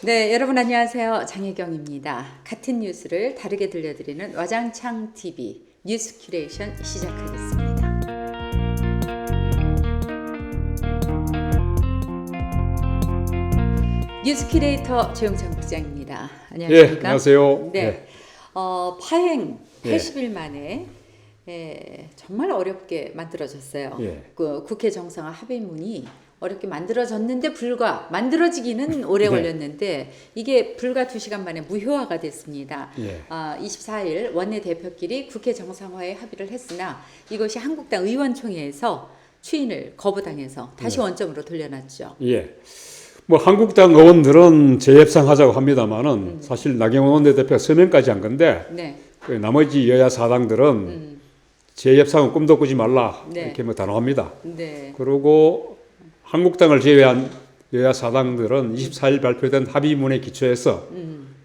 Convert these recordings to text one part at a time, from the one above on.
네, 여러분 안녕하세요. 장혜경입니다. 같은 뉴스를 다르게 들려드리는 와장창 TV 뉴스 큐레이션 시작하겠습니다. 뉴스 큐레이터 조영찬 국장입니다. 안녕하십니까? 예, 안녕하세요. 네, 파행 예. 80일 만에 정말 어렵게 만들어졌어요. 예. 그 국회 정상화 합의문이 어렵게 만들어졌는데 만들어지기는 오래 네. 걸렸는데 이게 불과 2시간 만에 무효화가 됐습니다. 예. 24일 원내대표끼리 국회 정상화에 합의를 했으나 이것이 한국당 의원총회에서 추인을 거부당해서 다시 원점으로 돌려놨죠. 예. 뭐 한국당 의원들은 재협상하자고 합니다만은 사실 나경원 원내대표가 서명까지 한 건데 네. 그 나머지 여야 사당들은 재협상은 꿈도 꾸지 말라 네. 이렇게 뭐 단호합니다. 네. 그리고 한국당을 제외한 여야 사당들은 24일 발표된 합의문에 기초해서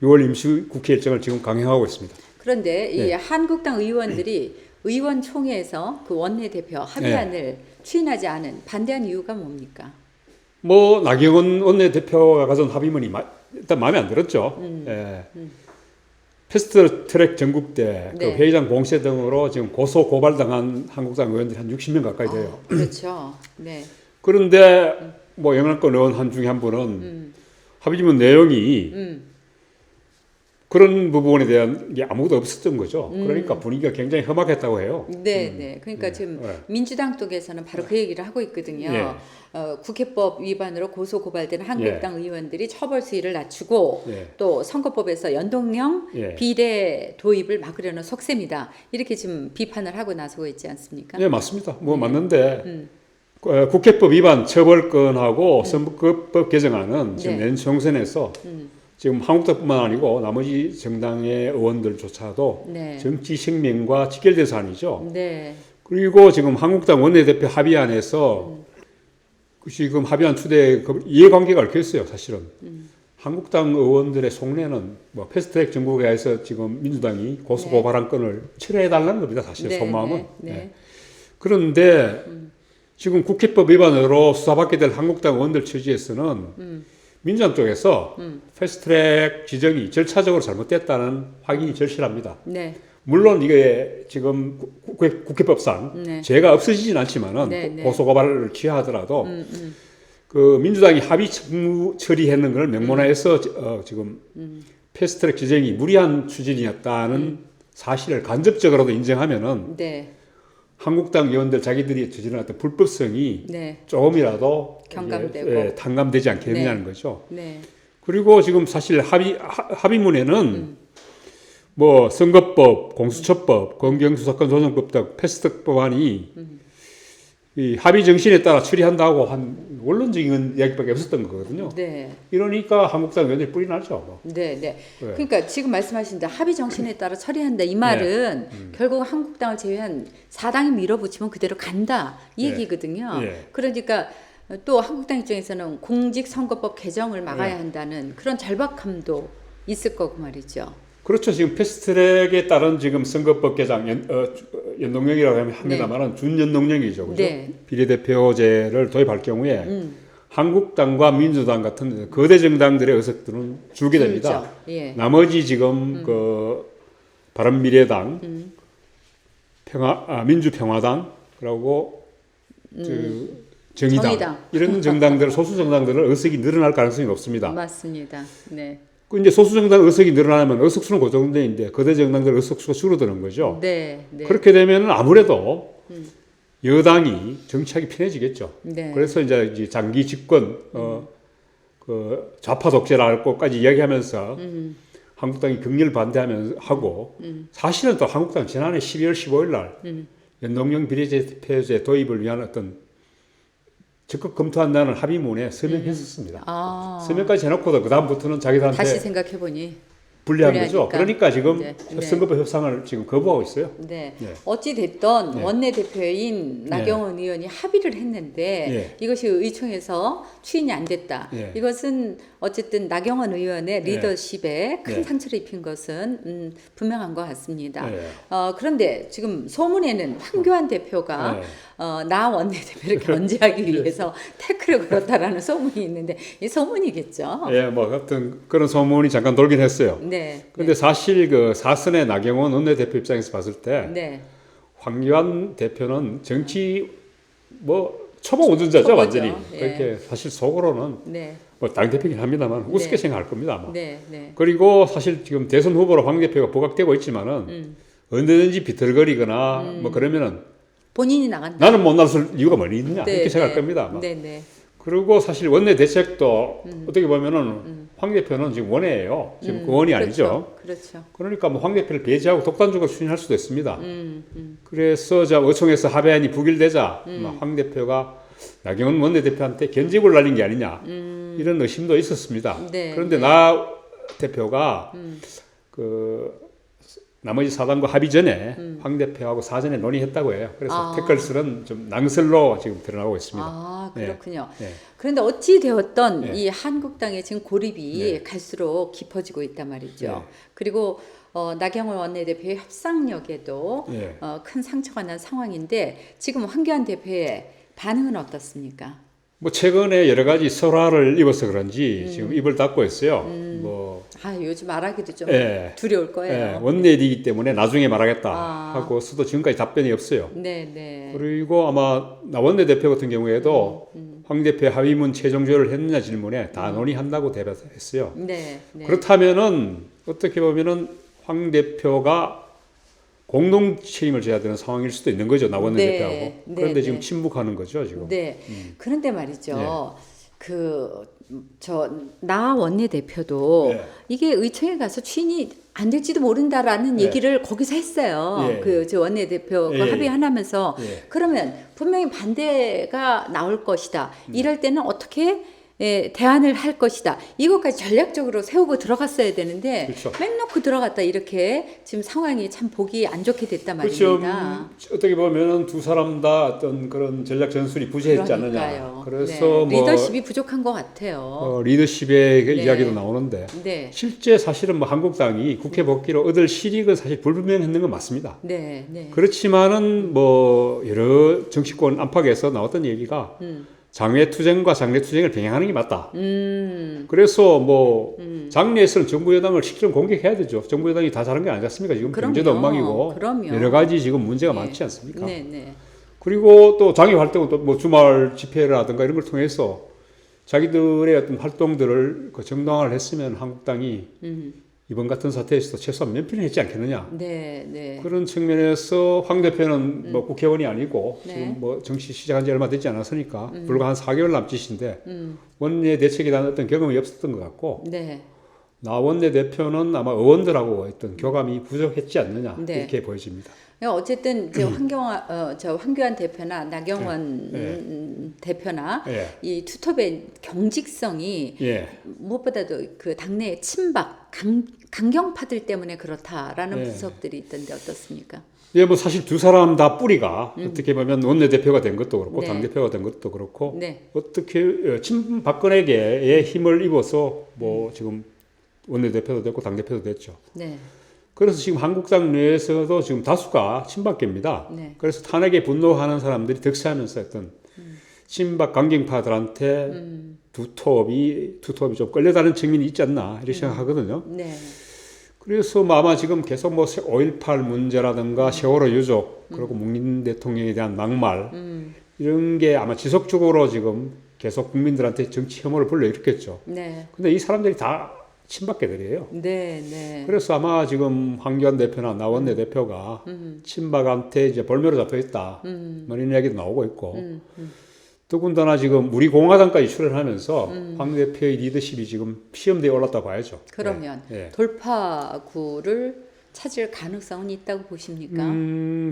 6월 임시국회 일정을 지금 강행하고 있습니다. 그런데 이 네. 한국당 의원들이 의원총회에서 그 원내대표 합의안을 추인하지 않은 반대한 이유가 뭡니까? 뭐 나경원 원내대표가 가진 합의문이 일단 마음에 안 들었죠. 예. 패스트트랙 전국대 그 네. 회의장 공세 등으로 지금 고소 고발당한 한국당 의원들이 한 60명 가까이 돼요. 그렇죠. 네. 그런데 뭐 영향권 의원 한 중에 한 분은 합의문 내용이 그런 부분에 대한 게 아무것도 없었던 거죠. 그러니까 분위기가 굉장히 험악했다고 해요. 네, 네. 그러니까 지금 네. 민주당 쪽에서는 바로 그 얘기를 하고 있거든요. 예. 국회법 위반으로 고소 고발된 한국당 의원들이 처벌 수위를 낮추고 예. 또 선거법에서 연동형 예. 비례 도입을 막으려는 속셈이다. 이렇게 지금 비판을 하고 나서고 있지 않습니까? 네, 맞습니다. 뭐 맞는데 국회법 위반 처벌권하고 선거법 개정안은 지금 네. 내년 총선에서 지금 한국당뿐만 아니고 나머지 정당의 의원들조차도 네. 정치 생명과 직결된 사안이죠. 네. 그리고 지금 한국당 원내대표 합의안에서 지금 합의안 추대에 이해관계가 얽혀 있어요, 사실은. 한국당 의원들의 속내는 뭐 패스트트랙 전국에 해서 지금 민주당이 고소고발한 건을 철회해달라는 겁니다, 사실 네, 속마음은. 네, 네. 네. 그런데 지금 국회법 위반으로 수사받게 될 한국당 의원들 처지에서는 민주당 쪽에서 패스트트랙 지정이 절차적으로 잘못됐다는 확인이 절실합니다. 네. 물론 이게 지금 국회법상 네. 죄가 없어지진 않지만은 네, 네. 고소고발을 취하하더라도 그 민주당이 합의 처리했는 걸 명문화해서 지금 패스트트랙 지정이 무리한 추진이었다는 사실을 간접적으로도 인정하면은 네. 한국당 의원들 자기들이 저지른 어떤 불법성이 네. 조금이라도 경감되고. 탕감되지 않겠느냐는 네. 거죠. 네. 그리고 지금 사실 합의문에는 뭐 선거법, 공수처법, 검경수사권 조정법 등 패스트 법안이 이 합의 정신에 따라 처리한다고 한 원론적인 이야기밖에 없었던 거거든요. 네. 이러니까 한국당 의원들이 뿔이 나죠. 뭐. 네, 네. 그러니까 지금 말씀하신 대 합의 정신에 따라 처리한다 이 말은 결국 한국당을 제외한 사당이 밀어붙이면 그대로 간다 이 네. 얘기거든요. 네. 그러니까 또 한국당 입장에서는 공직선거법 개정을 막아야 한다는 그런 절박함도 있을 거고 말이죠. 그렇죠. 지금 패스트트랙에 따른 지금 선거법 개정 연동형이라고 합니다만은 준연동형이죠. 그죠? 네. 비례대표제를 도입할 경우에 한국당과 민주당 같은 거대 정당들의 의석들은 줄게 됩니다. 줄죠. 예. 나머지 지금 그 바른미래당, 민주평화당, 그리고 정의당 이런 정당들 소수 정당들은 의석이 늘어날 가능성이 높습니다. 맞습니다. 네. 그 이제 소수 정당 의석이 늘어나면 의석수는 고정되는데 거대 정당들 의석수가 줄어드는 거죠. 네. 네. 그렇게 되면 아무래도 여당이 정치하기 편해지겠죠. 네. 그래서 이제 장기 집권, 그 좌파 독재랄 것까지 이야기하면서 한국당이 격렬 반대하면서 하고 사실은 또 한국당 지난해 12월 15일 날 연동형 비례대표제 도입을 위한 어떤 적극 검토한다는 합의문에 서명했었습니다. 서명까지 해놓고도 그 다음부터는 자기들한테 다시 생각해 보니 불리한 거죠. 그러니까 지금 네. 선거법 협상을 지금 거부하고 있어요. 네. 네. 어찌 됐던 네. 원내대표인 나경원 의원이 합의를 했는데 네. 이것이 의총에서 추인이 안 됐다. 네. 이것은 어쨌든 나경원 의원의 네. 리더십에 큰 네. 상처를 입힌 것은 분명한 것 같습니다. 네. 그런데 지금 소문에는 황교안 대표가 네. 나 원내대표를 견제하기 위해서 태클을 걸었다라는 소문이 있는데 이 소문이겠죠. 예, 뭐 하여튼 그런 소문이 잠깐 돌긴 했어요. 네. 근데 사실 그 사선의 나경원 원내대표 입장에서 봤을 때 네. 황교안 대표는 정치 뭐 초보 운전자죠, 초보죠. 완전히. 예. 그렇게 사실 속으로는 네. 뭐 당대표긴 합니다만 우습게 네. 생각할 겁니다, 아마. 네. 네. 그리고 사실 지금 대선 후보로 황 대표가 부각되고 있지만은 언제든지 비틀거리거나 뭐 그러면은 본인이 나간다. 나는 못 나설 이유가 뭐니 있느냐 네, 이렇게 생각할 네. 겁니다, 아마. 네. 네. 그리고 사실 원내 대책도 어떻게 보면은 황 대표는 지금 원외예요. 지금 그 원이 아니죠. 그렇죠. 그러니까 뭐 황 대표를 배제하고 독단적으로 추진할 수도 있습니다. 그래서 자 의총에서 합의안이 부결되자 황 대표가 나경원 원내대표한테 견직을 날린 게 아니냐 이런 의심도 있었습니다. 네, 그런데 네. 나 대표가 그 나머지 사단과 합의 전에 황 대표하고 사전에 논의했다고 해요. 그래서 태클슬은 좀 낭설로 지금 드러나고 있습니다. 아, 그렇군요. 네. 네. 그런데 어찌 되었던 네. 이 한국당의 지금 고립이 네. 갈수록 깊어지고 있단 말이죠. 네. 그리고 나경원 원내대표의 협상력에도 네. 큰 상처가 난 상황인데 지금 황교안 대표의 반응은 어떻습니까? 뭐 최근에 여러 가지 설화를 입어서 그런지 지금 입을 닫고 있어요. 뭐 요즘 말하기도 좀 예. 두려울 예, 거예요. 원내일이기 때문에 나중에 말하겠다 아. 하고서도 지금까지 답변이 없어요. 네, 네. 그리고 아마 나 원내대표 같은 경우에도 황 대표의 합의문 최종 조율을 했느냐 질문에 다 논의한다고 대답했어요. 네, 네. 그렇다면은 어떻게 보면은 황 대표가 공동 책임을 져야 되는 상황일 수도 있는 거죠, 나 원내대표하고. 네, 네, 그런데 네. 지금 침묵하는 거죠, 지금. 네. 그런데 말이죠. 네. 나 원내대표도 네. 이게 의총에 가서 추인이 안 될지도 모른다라는 네. 얘기를 거기서 했어요. 예. 저 원내대표 그 예, 예. 합의 하나면서 예. 그러면 분명히 반대가 나올 것이다. 이럴 때는 어떻게 대안을 할 것이다. 이것까지 전략적으로 세우고 들어갔어야 되는데 그렇죠. 맨 놓고 들어갔다 이렇게 지금 상황이 참 보기 안 좋게 됐단 그렇죠. 말입니다. 어떻게 보면은 두 사람 다 어떤 그런 전략 전술이 부재했지 않느냐. 그러니까요. 그래서 네. 뭐 리더십이 부족한 것 같아요. 리더십의 그 네. 이야기도 나오는데 네. 실제 사실은 뭐 한국당이 국회 복귀로 얻을 실익은 사실 불분명했는 건 맞습니다. 네, 네. 그렇지만은 뭐 여러 정치권 안팎에서 나왔던 얘기가 장외 투쟁과 장내 투쟁을 병행하는 게 맞다. 그래서 뭐 장내에서는 정부 여당을 실제로 공격해야 되죠. 정부 여당이 다 잘한 게 아니지 않습니까? 지금 그럼요. 경제도 엉망이고 그럼요. 여러 가지 지금 문제가 네. 많지 않습니까? 네, 네. 그리고 또 장애 활동은 또 뭐 주말 집회라든가 이런 걸 통해서 자기들의 어떤 활동들을 그 정당화를 했으면 한국당이 이번 같은 사태에서도 최소한 면피는 했지 않겠느냐. 네, 네. 그런 측면에서 황 대표는 뭐 국회의원이 아니고 네. 지금 뭐 정치 시작한 지 얼마 되지 않았으니까 불과 한 4개월 남짓인데 원내 대책에 대한 어떤 경험이 없었던 것 같고 네. 나 원내 대표는 아마 의원들하고 어떤 교감이 부족했지 않느냐 네. 이렇게 보여집니다. 어쨌든 이제 황교안 대표나 나경원 네. 대표나 예. 이 투톱의 경직성이 예. 무엇보다도 그 당내 친박 강경파들 때문에 그렇다라는 예. 분석들이 있던데 어떻습니까? 예, 뭐 사실 두 사람 다 뿌리가 어떻게 보면 원내 대표가 된 것도 그렇고 네. 당 대표가 된 것도 그렇고 네. 어떻게 친박근혜계의 힘을 입어서 뭐 지금 원내 대표도 됐고 당 대표도 됐죠. 네. 그래서 지금 한국당 내에서도 지금 다수가 친박계입니다. 네. 그래서 탄핵에 분노하는 사람들이 득세하면서 어떤 친박 강경파들한테 두톱이 좀 끌려다는 측면이 있지 않나 이렇게 생각하거든요. 네. 그래서 뭐 아마 지금 계속 뭐 5.18 문제라든가 세월호 유족 그리고 문재인 대통령에 대한 막말 이런 게 아마 지속적으로 지금 계속 국민들한테 정치 혐오를 불러일으켰죠. 네. 근데 이 사람들이 다 친박계들이에요. 네. 네. 그래서 아마 지금 황교안 대표나 나원내 대표가 친박한테 이제 볼매로 잡혀 있다. 뭐 이런 이야기도 나오고 있고. 더군다나 지금 우리 공화당까지 출연하면서 황 대표의 리더십이 지금 시험대에 올랐다 봐야죠. 그러면 예. 돌파구를 찾을 가능성은 있다고 보십니까?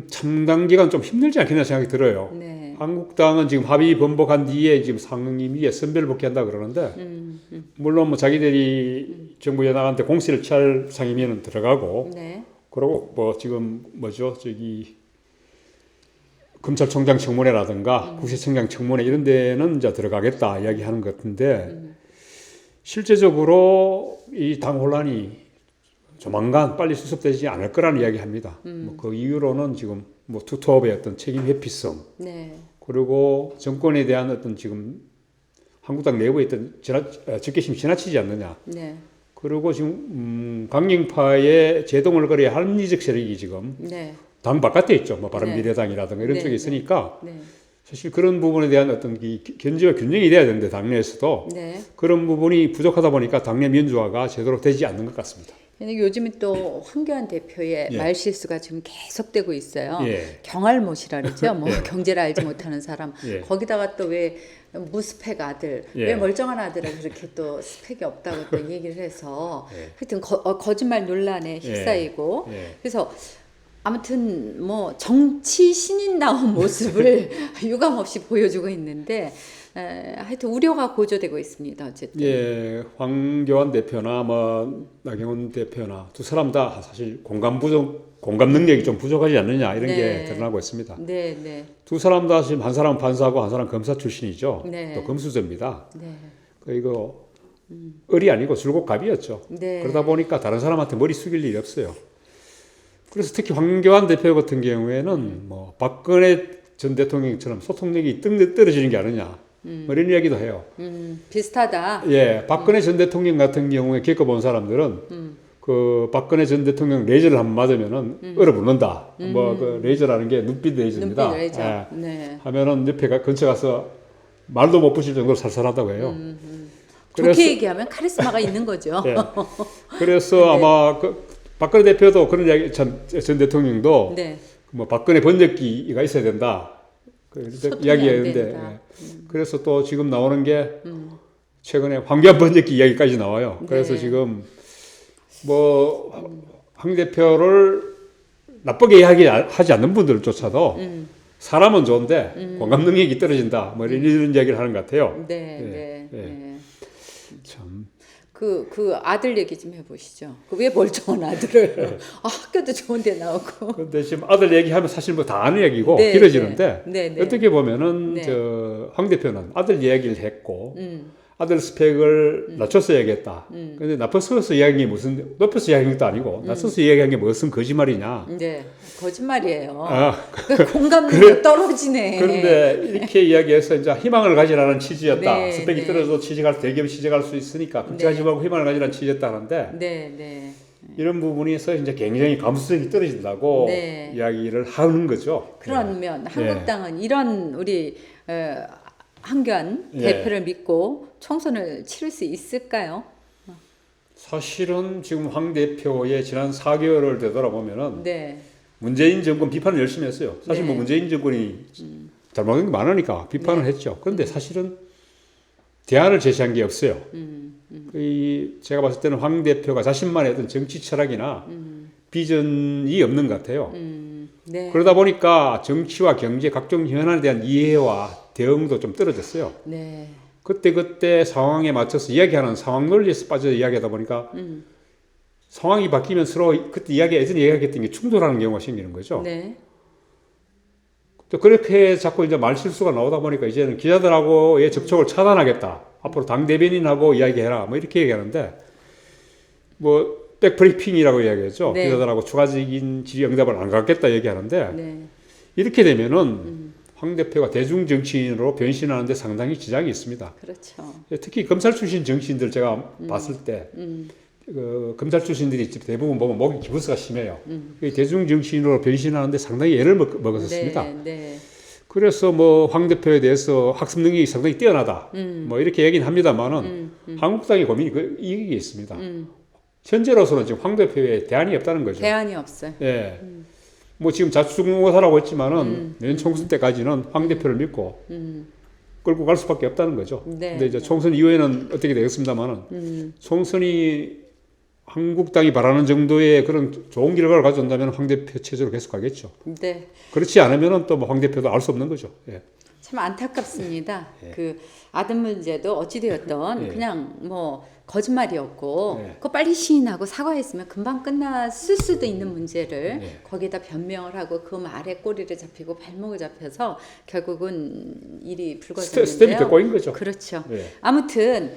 참당 기간 좀 힘들지 않겠나 생각이 들어요. 네. 한국당은 지금 합의 번복한 뒤에 지금 상임위에 선별 복귀한다 그러는데 물론 뭐 자기들이 정부 여당한테 공세를 취할 상임위에는 들어가고 네. 그리고 뭐 지금 뭐죠 저기 검찰총장 청문회라든가 국세청장 청문회 이런 데는 이제 들어가겠다 이야기하는 것 같은데 실제적으로 이 당 혼란이 조만간 빨리 수습되지 않을 거라는 이야기합니다. 뭐그 이유로는 지금 뭐 투톱의 어떤 책임 회피성, 네. 그리고 정권에 대한 어떤 지금 한국당 내부에 있던 적개심이 지나치지 않느냐. 네. 그리고 지금 강경파의 제동을 걸어야 합리적 세력이 지금 네. 당 바깥에 있죠. 뭐 네. 바른미래당이라든가 이런 네, 쪽에 있으니까 네. 사실 그런 부분에 대한 어떤 이 견제와 균형이 돼야 되는데 당내에서도 네. 그런 부분이 부족하다 보니까 당내 민주화가 제대로 되지 않는 것 같습니다. 근데 요즘에 또 황교안 대표의 예. 말 실수가 지금 계속되고 있어요. 예. 경알못이라 그러죠. 뭐 예. 경제를 알지 못하는 사람. 예. 거기다가 또 왜 무스펙 아들, 예. 왜 멀쩡한 아들은 그렇게 또 스펙이 없다고 또 얘기를 해서 예. 하여튼 거짓말 논란에 휩싸이고 예. 그래서 아무튼 뭐 정치 신인다운 모습을 유감없이 보여주고 있는데 하여튼 우려가 고조되고 있습니다. 어쨌든. 예, 황교안 대표나 뭐 나경원 대표나 두 사람 다 사실 공감 능력이 좀 부족하지 않느냐 이런 네. 게 드러나고 있습니다. 네, 네, 두 사람 다 지금 한 사람 판사고 한 사람 검사 출신이죠. 네. 또 검수저입니다. 네, 이거 을이 아니고 줄곡갑이었죠. 네. 그러다 보니까 다른 사람한테 머리 숙일 일이 없어요. 그래서 특히 황교안 대표 같은 경우에는 뭐 박근혜 전 대통령처럼 소통력이 떨어지는 게 아니냐 뭐 이런 이야기도 해요. 비슷하다. 예, 박근혜 전 대통령 같은 경우에 겪어본 사람들은 그 박근혜 전 대통령 레이저를 한번 맞으면은 얼어붙는다. 뭐 그 레이저라는 게 눈빛 레이저입니다. 눈빛 레이저. 예, 네. 하면은 옆에 근처 가서 말도 못 붙일 정도로 살살하다고 해요. 좋게 얘기하면 카리스마가 있는 거죠. 예, 그래서 네. 아마 그 박근혜 대표도 그런 이야기 전 대통령도 네. 뭐 박근혜 번역기가 있어야 된다. 그 소통이 이야기했는데 안 된다. 예. 그래서 또 지금 나오는 게 최근에 황교안 번역기 이야기까지 나와요. 그래서 네. 지금 뭐 황 대표를 나쁘게 이야기하지 않는 분들조차도 사람은 좋은데 공감 능력이 떨어진다. 뭐 이런 이야기를 하는 것 같아요. 네, 예, 네, 예. 네. 참. 그 아들 얘기 좀 해보시죠. 그 왜 멀쩡한 아들을 학교도 좋은데 나오고. 근데 지금 아들 얘기하면 사실 뭐 다 아는 얘기고 네, 길어지는데 네, 네. 어떻게 보면은 네. 저 황 대표는 아들 얘기를 했고 아들 스펙을 낮췄어야겠다. 근데 높여서 이야기한 게 무슨 높여서 이야기한 것도 아니고 낮춰서 이야기한 게 무슨 거짓말이냐. 네, 거짓말이에요. 아, 공감력이 떨어지네. 그런데 이렇게 이야기해서 이제 희망을 가지라는 취지였다. 네, 스펙이 네. 떨어져도 대기업이 취직할 수 있으니까 걱정하지 말고 희망을 가지라는 취지였다는데 네, 네. 이런 부분에서 이제 굉장히 감수성이 떨어진다고 네. 이야기를 하는 거죠. 그러면 한국당은 이런 우리 황교안 예. 대표를 믿고 총선을 치를 수 있을까요? 사실은 지금 황 대표의 지난 4개월을 되돌아보면은 네, 문재인 정권 비판을 열심히 했어요. 사실 네. 뭐 문재인 정권이 잘못한 게 많으니까 비판을 했죠. 그런데 사실은 대안을 제시한 게 없어요. 제가 봤을 때는 황 대표가 자신만의 어떤 정치 철학이나 비전이 없는 것 같아요. 네, 그러다 보니까 정치와 경제 각종 현안에 대한 이해와 대응도 좀 떨어졌어요. 네, 그때 상황에 맞춰서 이야기하는 상황 논리에서 빠져 이야기하다 보니까 상황이 바뀌면 서로 그때 예전에 이야기했던 게 충돌하는 경우가 생기는 거죠. 네, 또 그렇게 자꾸 이제 말 실수가 나오다 보니까 이제는 기자들하고의 접촉을 차단하겠다. 앞으로 당 대변인하고 이야기해라. 뭐 이렇게 얘기하는데 뭐 백브리핑이라고 이야기했죠. 네. 기자들하고 추가적인 질의 응답을 안 갖겠다 얘기하는데 네, 이렇게 되면은 황 대표가 대중 정치인으로 변신하는데 상당히 지장이 있습니다. 그렇죠. 특히 검찰 출신 정치인들 제가 봤을 때 그 검찰 출신들이 대부분 보면 목이 기부스가 심해요. 대중 정치인으로 변신하는데 상당히 애를 먹었습니다. 네, 네, 그래서 뭐 황 대표에 대해서 학습 능력이 상당히 뛰어나다. 뭐 이렇게 얘기는 합니다만은 한국당의 고민이 이게 있습니다. 현재로서는 지금 황 대표에 대안이 없다는 거죠. 대안이 없어요. 예. 뭐 지금 자충모사라고 했지만은 내년 총선 때까지는 황 대표를 믿고 끌고 갈 수밖에 없다는 거죠. 네. 근데 이제 총선 이후에는 어떻게 되겠습니다만은 총선이 한국당이 바라는 정도의 그런 좋은 결과를 가져온다면 황 대표 체제로 계속 가겠죠. 네. 그렇지 않으면은 또 뭐 황 대표도 알 수 없는 거죠. 예. 참 안타깝습니다. 그 아들 문제도 어찌되었던 예. 그냥 뭐 거짓말이었고 예. 그거 빨리 시인하고 사과했으면 금방 끝났을 수도 있는 문제를 예. 거기에다 변명을 하고 그 말에 꼬리를 잡히고 발목을 잡혀서 결국은 일이 스텝이 더 불거졌는데요. 꼬인 거죠. 그렇죠. 예. 아무튼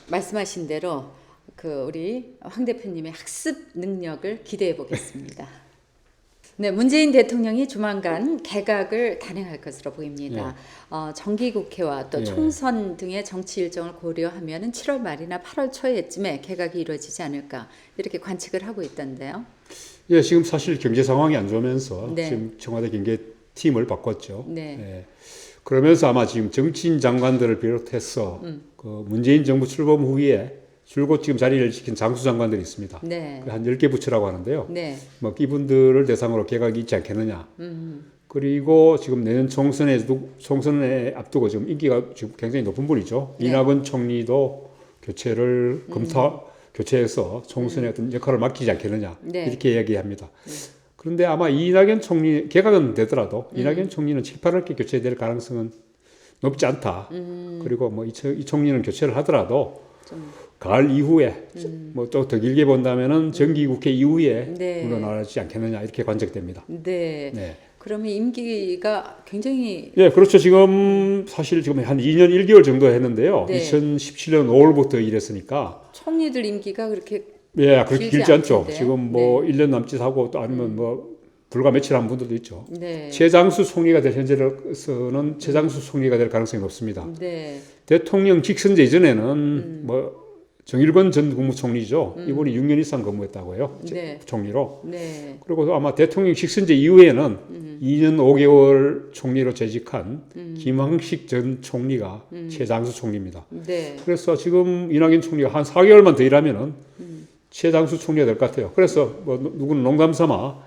말씀하신 대로 그 우리 황 대표님의 학습 능력을 기대해 보겠습니다. 네, 문재인 대통령이 조만간 개각을 단행할 것으로 보입니다. 정기국회와 또 예. 총선 등의 정치 일정을 고려하면 7월 말이나 8월 초에쯤에 개각이 이루어지지 않을까 이렇게 관측을 하고 있던데요. 예, 지금 사실 경제 상황이 안 좋으면서 네. 지금 청와대 경제팀을 바꿨죠. 네. 예. 그러면서 아마 지금 정치인 장관들을 비롯해서 그 문재인 정부 출범 후에 줄곧 지금 자리를 지킨 장수 장관들이 있습니다. 네. 한 10개 부처라고 하는데요. 네. 뭐 이분들을 대상으로 개각이 있지 않겠느냐. 그리고 지금 내년 총선에 앞두고 지금 인기가 지금 굉장히 높은 분이죠. 네. 이낙연 총리도 교체를 교체해서 총선에 어떤 역할을 맡기지 않겠느냐. 네. 이렇게 이야기합니다. 그런데 아마 이낙연 총리 개각은 되더라도 이낙연 총리는 7, 8월께 교체될 가능성은 높지 않다. 그리고 뭐 이 총리는 교체를 하더라도 가을 이후에 뭐 또 더 길게 본다면은 정기국회 이후에 네. 물러나지 않겠느냐 이렇게 관측됩니다. 네. 네. 그러면 임기가 굉장히 예, 그렇죠. 지금 사실 지금 한 2년 1개월 정도 했는데요. 네. 2017년 5월부터 일했으니까 총리들 임기가 그렇게 예, 그렇게 길지 않죠. 않던데. 지금 뭐 1년 남짓 하고 또 아니면 뭐 불과 며칠 한 분들도 있죠. 네. 최장수 총리가 될 현재로서는 최장수 총리가 될 가능성이 높습니다. 네. 대통령 직선제 이전에는 뭐 정일권 전 국무총리죠. 이분이 6년 이상 근무했다고 해요. 네. 총리로. 네. 그리고 아마 대통령 직선제 이후에는 2년 5개월 총리로 재직한 김황식 전 총리가 최장수 총리입니다. 네. 그래서 지금 이낙연 총리가 한 4개월만 더 일하면은 최장수 총리가 될 것 같아요. 그래서 뭐 누구는 농담 삼아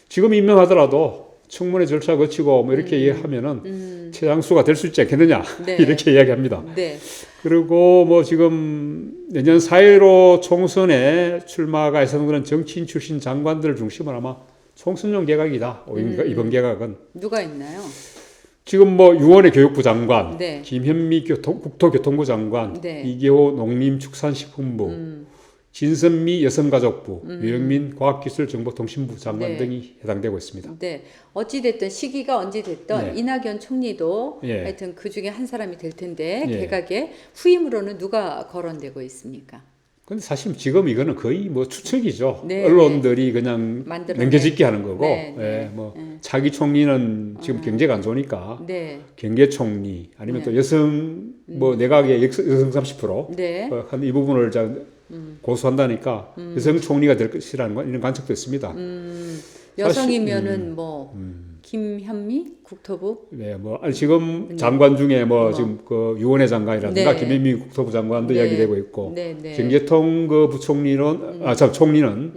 지금 임명하더라도 청문회 절차 거치고 뭐 이렇게 이야기하면은 최장수가 될 수 있지 않겠느냐. 네. 이렇게 이야기합니다. 네. 그리고 뭐 지금 내년 4.15 총선에 출마가 예상되는 정치인 출신 장관들을 중심으로 아마 총선용 개각이다. 이번 개각은. 누가 있나요? 지금 뭐 유원회 교육부 장관, 네. 김현미 국토교통부 장관, 네. 이계호 농림축산식품부, 진선미 여성가족부, 유영민 과학기술정보통신부 장관 네. 등이 해당되고 있습니다. 네. 어찌됐든 시기가 언제 됐던 네. 이낙연 총리도 예. 하여튼 그 중에 한 사람이 될 텐데 예. 개각에 후임으로는 누가 거론되고 있습니까? 근데 사실 지금 이거는 거의 뭐 추측이죠. 네, 언론들이 그냥 만들어낸. 넘겨짓기 하는 거고, 네, 네. 예, 뭐 차기 총리는 지금 경제가 안 좋으니까 네. 경제총리 아니면 네. 또 여성 뭐 내각의 여성 30% 네. 한 이 부분을 고수한다니까 여성 총리가 될 것이라는 이런 관측도 있습니다. 여성이면은 뭐 김현미 국토부 네, 뭐 아니, 지금 장관 중에 뭐 지금 그 유원회 장관이라든가 네. 김현미 국토부 장관도 네. 이야기되고 있고 네, 네. 경제통 그 부총리는 총리는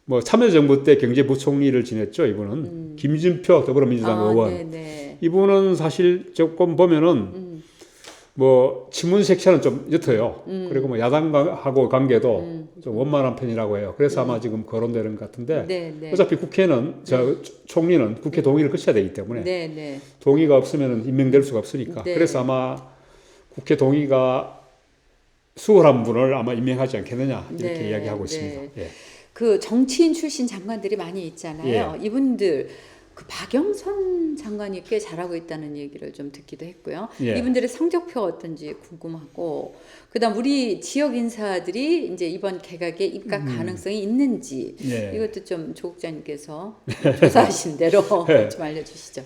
뭐 참여정부 때 경제부총리를 지냈죠. 이분은 김진표 더불어민주당 의원. 네, 네. 이분은 사실 조금 보면은 뭐 친문 색채는 좀 옅어요. 그리고 뭐 야당하고 관계도 좀 원만한 편이라고 해요. 그래서 아마 지금 거론되는 것 같은데 네, 네. 어차피 국회는 총리는 국회 동의를 거쳐야 되기 때문에 네, 네. 동의가 없으면 임명될 수가 없으니까 네. 그래서 아마 국회 동의가 수월한 분을 아마 임명하지 않겠느냐 이렇게 네, 이야기하고 네. 있습니다. 예. 그 정치인 출신 장관들이 많이 있잖아요. 이분들 그 박영선 장관이 꽤 잘하고 있다는 얘기를 좀 듣기도 했고요. 예. 이분들의 성적표가 어떤지 궁금하고, 그다음 우리 지역 인사들이 이제 이번 개각에 입각 가능성이 있는지 예. 이것도 좀 조 국장님께서 조사하신 대로 네. 좀 알려주시죠.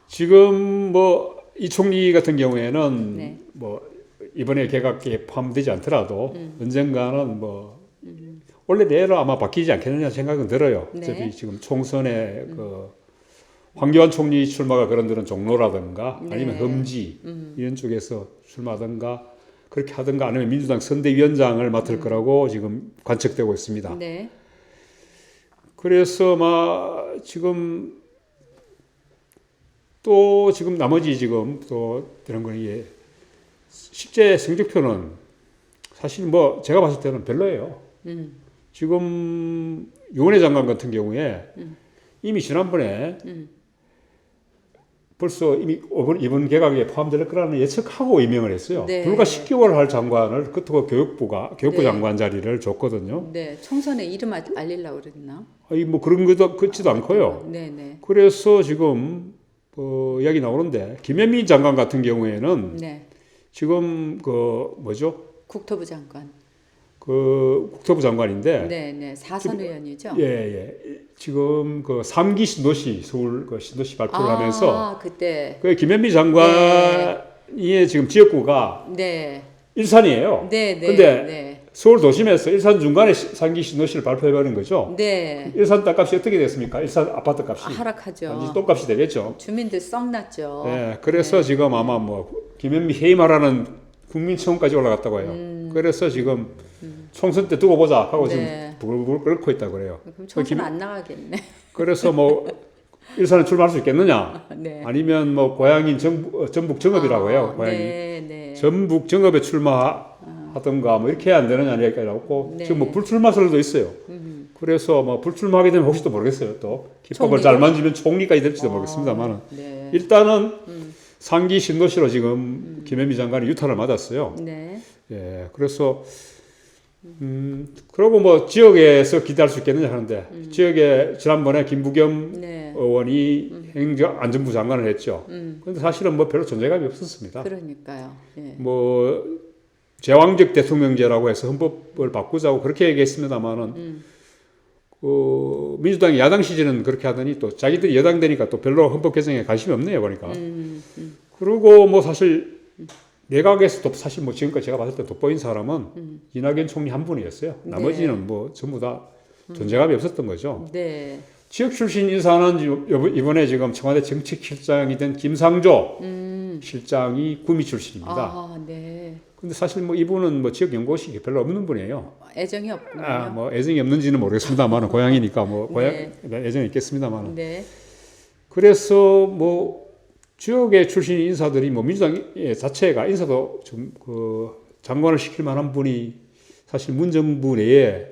지금 뭐 이 총리 같은 경우에는 네. 뭐 이번에 개각에 포함되지 않더라도 언젠가는 뭐 원래 내로 아마 바뀌지 않겠느냐 생각은 들어요. 네. 어차피 지금 총선에 그 황교안 총리 출마가 그런 데는 종로라든가 네. 아니면 험지 이런 쪽에서 출마하든가 그렇게 하든가 아니면 민주당 선대위원장을 맡을 거라고 지금 관측되고 있습니다. 네. 그래서 막 지금 또 지금 나머지 지금 또 이런 거 이게 실제 성적표는 사실 뭐 제가 봤을 때는 별로예요. 지금 유원회 장관 같은 경우에 이미 지난번에 벌써 이미 이번 개각에 포함될 거라는 예측하고 임명을 했어요. 네. 불과 10개월 할 장관을 그렇다고 교육부 네. 장관 자리를 줬거든요. 네. 총선에 이름 알리려고 그랬나? 아니 뭐 그런 것도 그렇지도 않고요. 네, 네. 그래서 지금 이야기 나오는데 김현미 장관 같은 경우에는 네. 지금 그 뭐죠 국토부 장관. 그 국토부 장관인데 네, 네. 4선 의원이죠. 예, 예. 지금 그 3기 신도시 서울 그 신도시 발표를 하면서 그때 그 김현미 장관이 지금 지역구가 네. 일산이에요. 네, 네. 근데 네. 서울 도심에서 일산 중간에 3기 신도시를 발표해버린 거죠. 네. 일산 땅값이 어떻게 됐습니까? 일산 아파트 값이 하락하죠. 완전 똥값이 되겠죠. 주민들 썩났죠. 예, 그래서 지금 아마 뭐 김현미 해임하라는 국민청원까지 올라갔다고 해요. 그래서 지금 총선 때 두고 보자 하고 네. 지금 부글부글 끓고 있다 그래요. 그럼 총선 안 나가겠네. 그래서 뭐 일산에 출마할 수 있겠느냐? 네. 아니면 뭐 고향인 전북 정읍이라고 해요. 고향이 네, 네. 전북 정읍에 출마하던가 뭐 이렇게 해야 안 되느냐 이야기가 나오고 네. 지금 뭐 불출마설도 있어요. 그래서 뭐 불출마하게 되면 혹시 또 모르겠어요. 또 기법을 잘 만지면 총리까지 될지도 모르겠습니다만은 네. 일단은 상기 신도시로 지금 김현미 장관이 유탄을 맞았어요. 네. 예, 그래서 그러고 뭐 지역에서 기대할 수 있겠느냐 하는데 지역에 지난번에 김부겸 네. 의원이 행정안전부 장관을 했죠. 그런데 사실은 뭐 별로 존재감이 없었습니다. 그러니까요. 예. 뭐 제왕적 대통령제라고 해서 헌법을 바꾸자고 그렇게 얘기했습니다만은 그 민주당이 야당 시절은 그렇게 하더니 또 자기들이 여당 되니까 또 별로 헌법 개정에 관심이 없네요 보니까. 그리고 뭐 사실 내각에서도 사실 뭐 지금까지 제가 봤을 때 돋보인 사람은 이낙연 총리 한 분이었어요. 나머지는 네. 뭐 전부 다 존재감이 없었던 거죠. 네. 지역 출신 인사는 이번에 지금 청와대 정책실장이 된 김상조 실장이 구미 출신입니다. 아, 네. 근데 사실 뭐 이분은 뭐 지역 연고식이 별로 없는 분이에요. 애정이 없군요. 뭐 애정이 없는지는 모르겠습니다만은 고향이니까 뭐 네. 애정이 있겠습니다만은. 네. 그래서 뭐 지역의 출신 인사들이 뭐 민주당 자체가 인사도 좀 그 장관을 시킬 만한 분이 사실 문정부 내에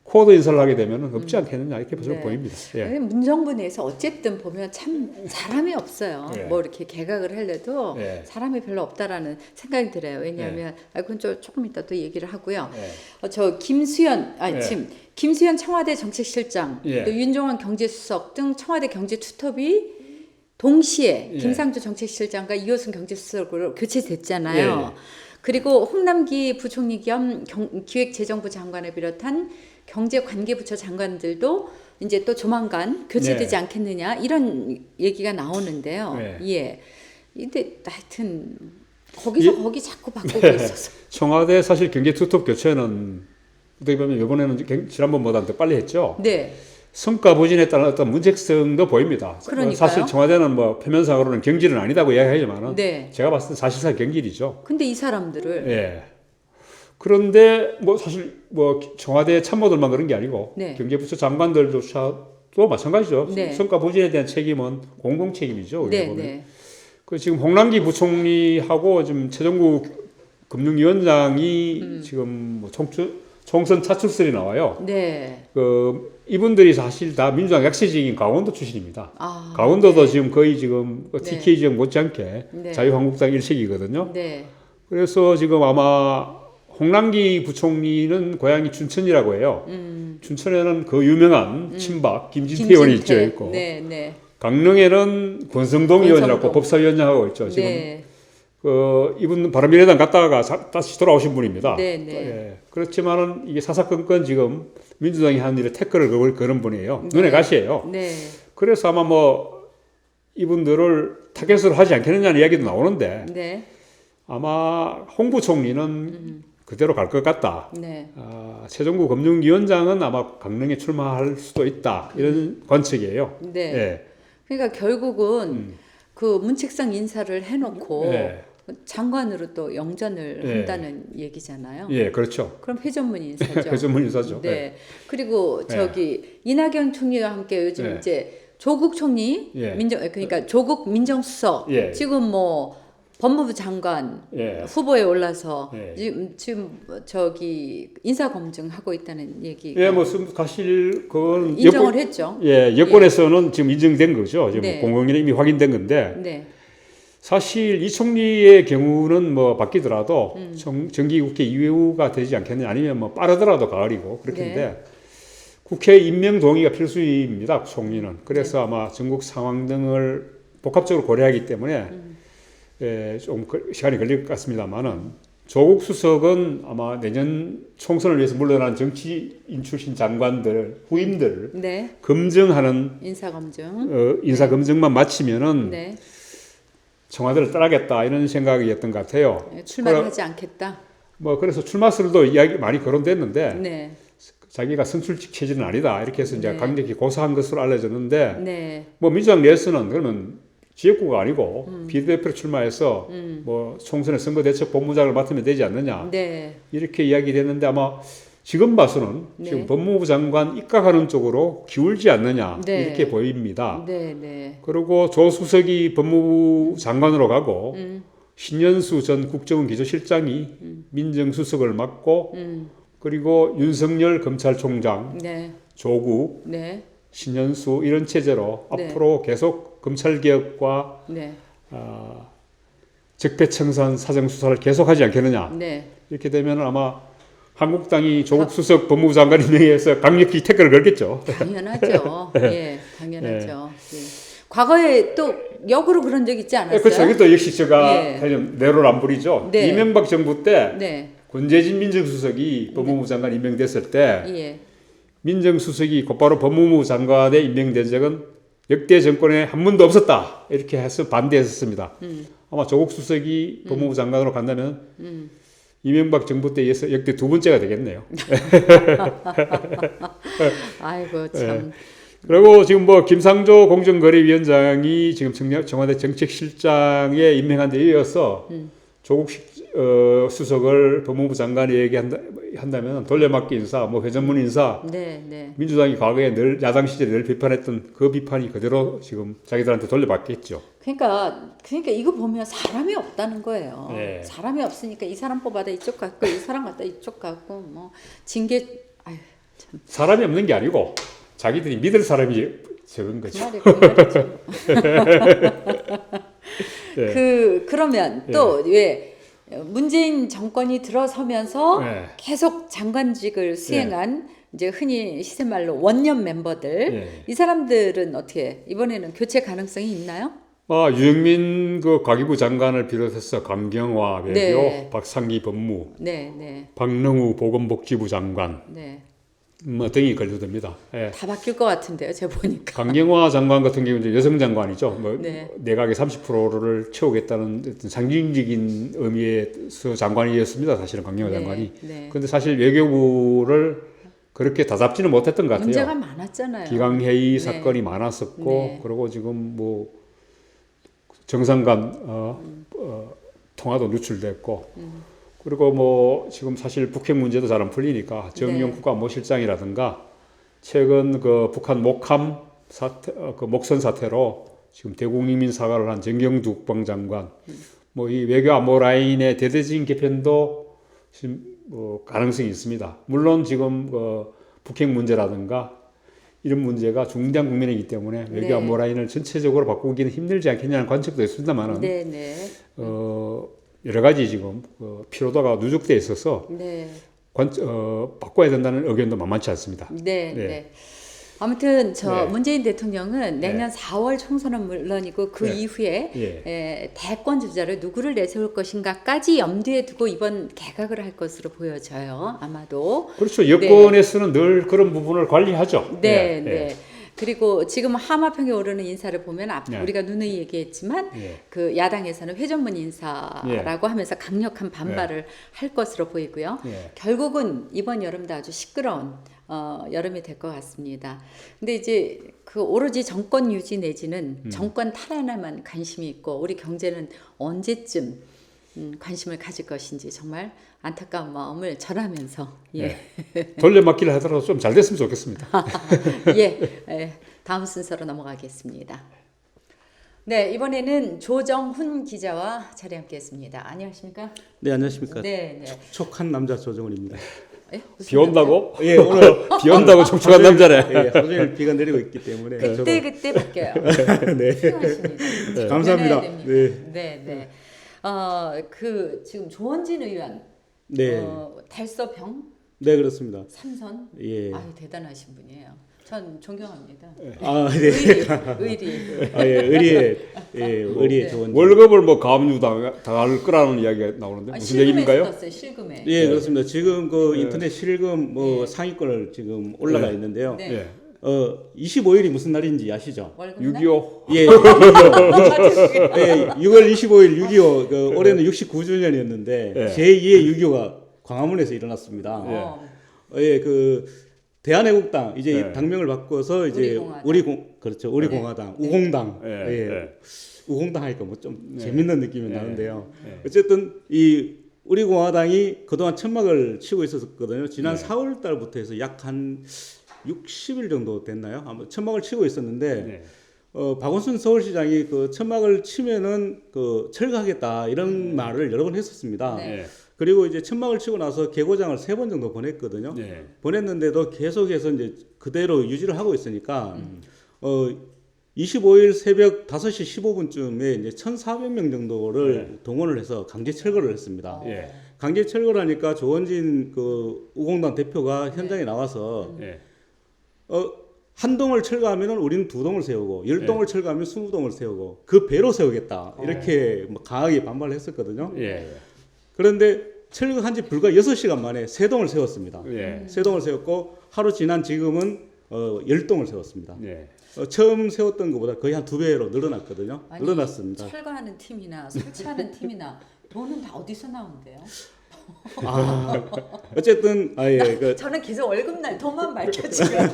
코드 인사를 하게 되면 없지 않겠느냐 이렇게 저는 네. 보입니다. 예. 문정부 내에서 어쨌든 보면 참 사람이 없어요. 예. 뭐 이렇게 개각을 하려도 예. 사람이 별로 없다라는 생각이 들어요. 왜냐하면 그건 조금 이따 또 얘기를 하고요. 예. 저 김수현 예. 지금 김수현 청와대 정책실장 예. 또 윤종환 경제수석 등 청와대 경제투톱이 동시에 예. 김상조 정책실장과 이호순 경제수석으로 교체됐잖아요. 예. 그리고 홍남기 부총리 겸 기획재정부 장관을 비롯한 경제관계부처 장관들도 이제 또 조만간 교체되지 네. 않겠느냐 이런 얘기가 나오는데요. 네. 예. 근데 하여튼 거기서 거기 자꾸 바꾸고 있어서. 청와대 사실 경제투톱 교체는 어떻게 보면 이번에는 지난번보다 더 빨리 했죠. 네. 성과 부진에 따른 어떤 문제성도 보입니다. 그러니까요. 사실 청와대는 뭐 표면상으로는 경질은 아니다고 이야기하지만은 네. 제가 봤을 때 사실상 경질이죠. 근데 이 사람들을 예. 그런데 뭐 사실 뭐 청와대 참모들만 그런 게 아니고 네. 경제부처 장관들조차도 마찬가지죠. 네. 성과 부진에 대한 책임은 공동 책임이죠. 네, 보면. 네. 그 지금 홍남기 부총리하고 지금 최종구 금융위원장이 지금 뭐 총선 차출설이 나와요. 네. 그 이분들이 사실 다 민주당 약세 지역인 강원도 출신입니다. 아, 강원도도 네. 지금 거의 지금 네. TK 지역 못지않게 네. 자유한국당 일색이거든요. 네. 그래서 지금 아마 홍남기 부총리는 고향이 춘천이라고 해요. 춘천에는 그 유명한 친박 김진태 의원이 있죠. 있고. 네, 네. 강릉에는 권성동 의원이라고 법사위원장하고 있죠. 지금 네. 그 이분 바른미래당 갔다가 다시 돌아오신 분입니다. 네, 네. 예. 그렇지만은 이게 사사건건 지금 민주당이 하는 일에 태클을 거는 분이에요. 네. 눈에 가시예요. 네. 그래서 아마 뭐 이분들을 타겟으로 하지 않겠느냐는 이야기도 나오는데 네. 아마 홍 부총리는 그대로 갈 것 같다. 네. 최종구 금융위원장은 아마 강릉에 출마할 수도 있다. 이런 관측이에요. 네. 예. 그러니까 결국은 그 문책상 인사를 해놓고 예. 장관으로 또 영전을 예. 한다는 얘기잖아요. 예, 그렇죠. 그럼 회전문 인사죠. 회전문 인사죠. 네. 예. 그리고 저기 이낙연 총리와 함께 요즘 예. 이제 조국 총리 예. 그러니까 조국 민정수석 예. 지금 뭐 법무부 장관 예. 후보에 올라서 예. 지금 저기 인사 검증하고 있다는 얘기가 예, 뭐 사실 그건 인정을 했죠. 예, 여권에서는 지금 인정된 거죠. 지금 네. 공공연히 이미 확인된 건데 네. 사실 이 총리의 경우는 뭐 바뀌더라도 정기국회 이후가 되지 않겠느냐 아니면 뭐 빠르더라도 가을이고 그렇겠는데 네. 국회 임명 동의가 필수입니다. 총리는. 그래서 아마 전국 상황 등을 복합적으로 고려하기 때문에 좀 시간이 걸릴 것 같습니다만은 조국 수석은 아마 내년 총선을 위해서 물러난 정치인 출신 장관들, 후임들 네. 검증하는 인사 검증. 인사 검증만 마치면은 네. 청와대를 떠나겠다 이런 생각이었던 것 같아요. 출마를 하지 않겠다. 뭐 그래서 출마설도 이야기 많이 거론됐는데 네. 자기가 선출직 체제는 아니다 이렇게 해서 이제 네. 강력히 고사한 것으로 알려졌는데 네. 뭐 민주당 내에서는 그러면 지역구가 아니고 비례대표로 출마해서 뭐 총선에 선거대책본부장을 맡으면 되지 않느냐 네. 이렇게 이야기됐는데 아마 지금 봐서는 네. 지금 법무부 장관 입각하는 쪽으로 기울지 않느냐 네. 이렇게 보입니다. 네. 네. 그리고 조 수석이 법무부 장관으로 가고 신년수 전 국정원 기조실장이 민정수석을 맡고 그리고 윤석열 검찰총장, 네. 조국, 네. 신년수 이런 체제로 네. 앞으로 계속 검찰개혁과 네. 적폐청산 사정수사를 계속하지 않겠느냐. 네. 이렇게 되면 아마 한국당이 조국 수석 법무부 장관 임명해서 강력히 태클을 걸겠죠. 당연하죠. 예, 당연하죠. 예. 과거에 또 역으로 그런 적 있지 않았어요? 그렇죠. 이것도 역시 제가 예. 좀 내로를 안 부리죠. 네. 이명박 정부 때 네. 권재진 민정수석이 법무부 장관 임명됐을 때 예. 민정수석이 곧바로 법무부 장관에 임명된 적은 역대 정권에 한 번도 없었다. 이렇게 해서 반대했었습니다. 아마 조국 수석이 법무부 장관으로 간다면 이명박 정부 때에 이어서 역대 두 번째가 되겠네요. 아이고 참. 그리고 지금 뭐 김상조 공정거래위원장이 지금 청와대 정책실장에 임명한 데 이어서 조국 수석을 법무부 장관에 얘기한다면 돌려막기 인사, 뭐 회전문 인사, 네, 네. 민주당이 과거에 늘 야당 시절에 늘 비판했던 그 비판이 그대로 지금 자기들한테 돌려받겠죠. 그러니까 이거 보면 사람이 없다는 거예요. 네. 사람이 없으니까 이 사람 뽑아다 이쪽 갖고 이 사람 갖다 이쪽 갖고 뭐 징계 아유 참. 사람이 없는 게 아니고 자기들이 믿을 사람이 적은 그 거죠. 말이죠. 네. 그러면 또 왜 문재인 정권이 들어서면서 네. 계속 장관직을 수행한 이제 흔히 시세말로 원년 멤버들 네. 이 사람들은 어떻게 이번에는 교체 가능성이 있나요? 유영민 그 과기부 장관을 비롯해서 강경화 외교, 네. 박상기 법무, 네, 네, 박능우 보건복지부 장관 네. 뭐 등이 걸려듭니다. 예. 다 바뀔 것 같은데요, 제가 보니까. 강경화 장관 같은 경우는 여성 장관이죠. 뭐 네. 내각의 30%를 채우겠다는 어떤 상징적인 의미에서 장관이었습니다. 사실은 강경화 네, 장관이. 네. 그런데 사실 외교부를 그렇게 다잡지는 못했던 것 같아요. 문제가 많았잖아요. 기강회의 네. 사건이 많았었고, 네. 그리고 지금 뭐 정상 간 통화도 누출됐고, 그리고 뭐 지금 사실 북핵 문제도 잘 안 풀리니까 정의용 네. 국가안보실장이라든가 최근 그 북한 목함 사태, 그 목선 사태로 지금 대국민 사과를 한 정경두 국방장관, 뭐 이 외교 안보 라인의 대대적인 개편도 지금 가능성이 있습니다. 물론 지금 북핵 문제라든가 이런 문제가 중대한 국면이기 때문에 외교 네. 안보 라인을 전체적으로 바꾸기는 힘들지 않겠냐는 관측도 있습니다만은 네, 네, 여러 가지 지금 피로도가 누적돼 있어서 네, 바꿔야 된다는 의견도 만만치 않습니다. 네, 네. 네. 아무튼 네. 문재인 대통령은 내년 4월 총선은 물론이고 그 네. 이후에 예. 대권 주자를 누구를 내세울 것인가까지 염두에 두고 이번 개각을 할 것으로 보여져요. 아마도. 그렇죠. 여권에서는 늘 그런 부분을 관리하죠. 네, 예. 네. 그리고 지금 하마평에 오르는 인사를 보면 네. 우리가 누누이 얘기했지만 예. 그 야당에서는 회전문 인사라고 하면서 강력한 반발을 할 것으로 보이고요. 예. 결국은 이번 여름도 아주 시끄러운 여름이 될 것 같습니다. 근데 이제 그 오로지 정권 유지 내지는 정권 탈환에만 관심이 있고 우리 경제는 언제쯤 관심을 가질 것인지 정말 안타까운 마음을 전하면서 돌려막기를 하더라도 좀 잘 됐으면 좋겠습니다. 다음 순서로 넘어가겠습니다. 네, 이번에는 조정훈 기자와 자리 함께했습니다. 안녕하십니까? 네, 안녕하십니까. 네, 네. 촉촉한 남자 조정훈입니다. 무슨 비 온다고? 예, 오늘 비 온다고 촉촉한 남자래. 예, 하루 종일 비가 내리고 있기 때문에 그때 바뀌어요. 네. 필요하십니다. 감사합니다. 네, 네. 네, 네. 지금 조원진 의원, 네. 달서병 네, 그렇습니다. 삼선, 예. 아유 대단하신 분이에요. 전 존경합니다. 아, 네. 의리. 아, 예, 의리의 의리의 네. 조언. 월급을 뭐 가압류 당할 거라는 이야기가 나오는데 무슨 실금에 얘기인가요? 썼어요. 실금에. 예, 그렇습니다. 지금 그 인터넷 실금 뭐 상위권을 지금 올라가 있는데요. 네. 예. 25일이 무슨 날인지 아시죠? 월급날? 6.25 예, 6.25. 예, 6월 25일 6.25 그 올해는 69주년이었는데 예. 제2의 6.25가 광화문에서 일어났습니다. 어. 예, 그 대한애국당 이제 예. 당명을 바꿔서 이제 우리공화당. 그렇죠. 우리공화당, 우공당. 예. 예. 예. 우공당 하니까 뭐 좀 재밌는 느낌이 나는데요. 예. 어쨌든 이 우리공화당이 그동안 천막을 치고 있었거든요. 지난 네. 4월 달부터 해서 약 한 60일 정도 됐나요? 아마 천막을 치고 있었는데 네. 박원순 서울시장이 그 천막을 치면은 그 철거하겠다 이런 말을 여러 번 했었습니다. 네. 예. 그리고 이제 천막을 치고 나서 개고장을 3번 정도 보냈거든요. 네. 보냈는데도 계속해서 이제 그대로 유지를 하고 있으니까 25일 새벽 5시 15분쯤에 이제 1,400명 정도를 동원을 해서 강제 철거를 했습니다. 예. 강제 철거를 하니까 조원진 그 우공당 대표가 현장에 나와서 예. 한 동을 철거하면은 우리는 2동을 세우고 10동을 철거하면 20동을 세우고 그 배로 세우겠다 이렇게 뭐 강하게 반발을 했었거든요. 예. 그런데 철거한 지 불과 6시간 만에 3동을 세웠습니다. 예. 3동을 세웠고 하루 지난 지금은 10동을 세웠습니다. 예. 처음 세웠던 것보다 거의 한 2배로 늘어났거든요. 아니, 늘어났습니다. 철거하는 팀이나 설치하는 팀이나 돈은 다 어디서 나온대요? 어쨌든 저는 계속 월급날 돈만 밝혀지면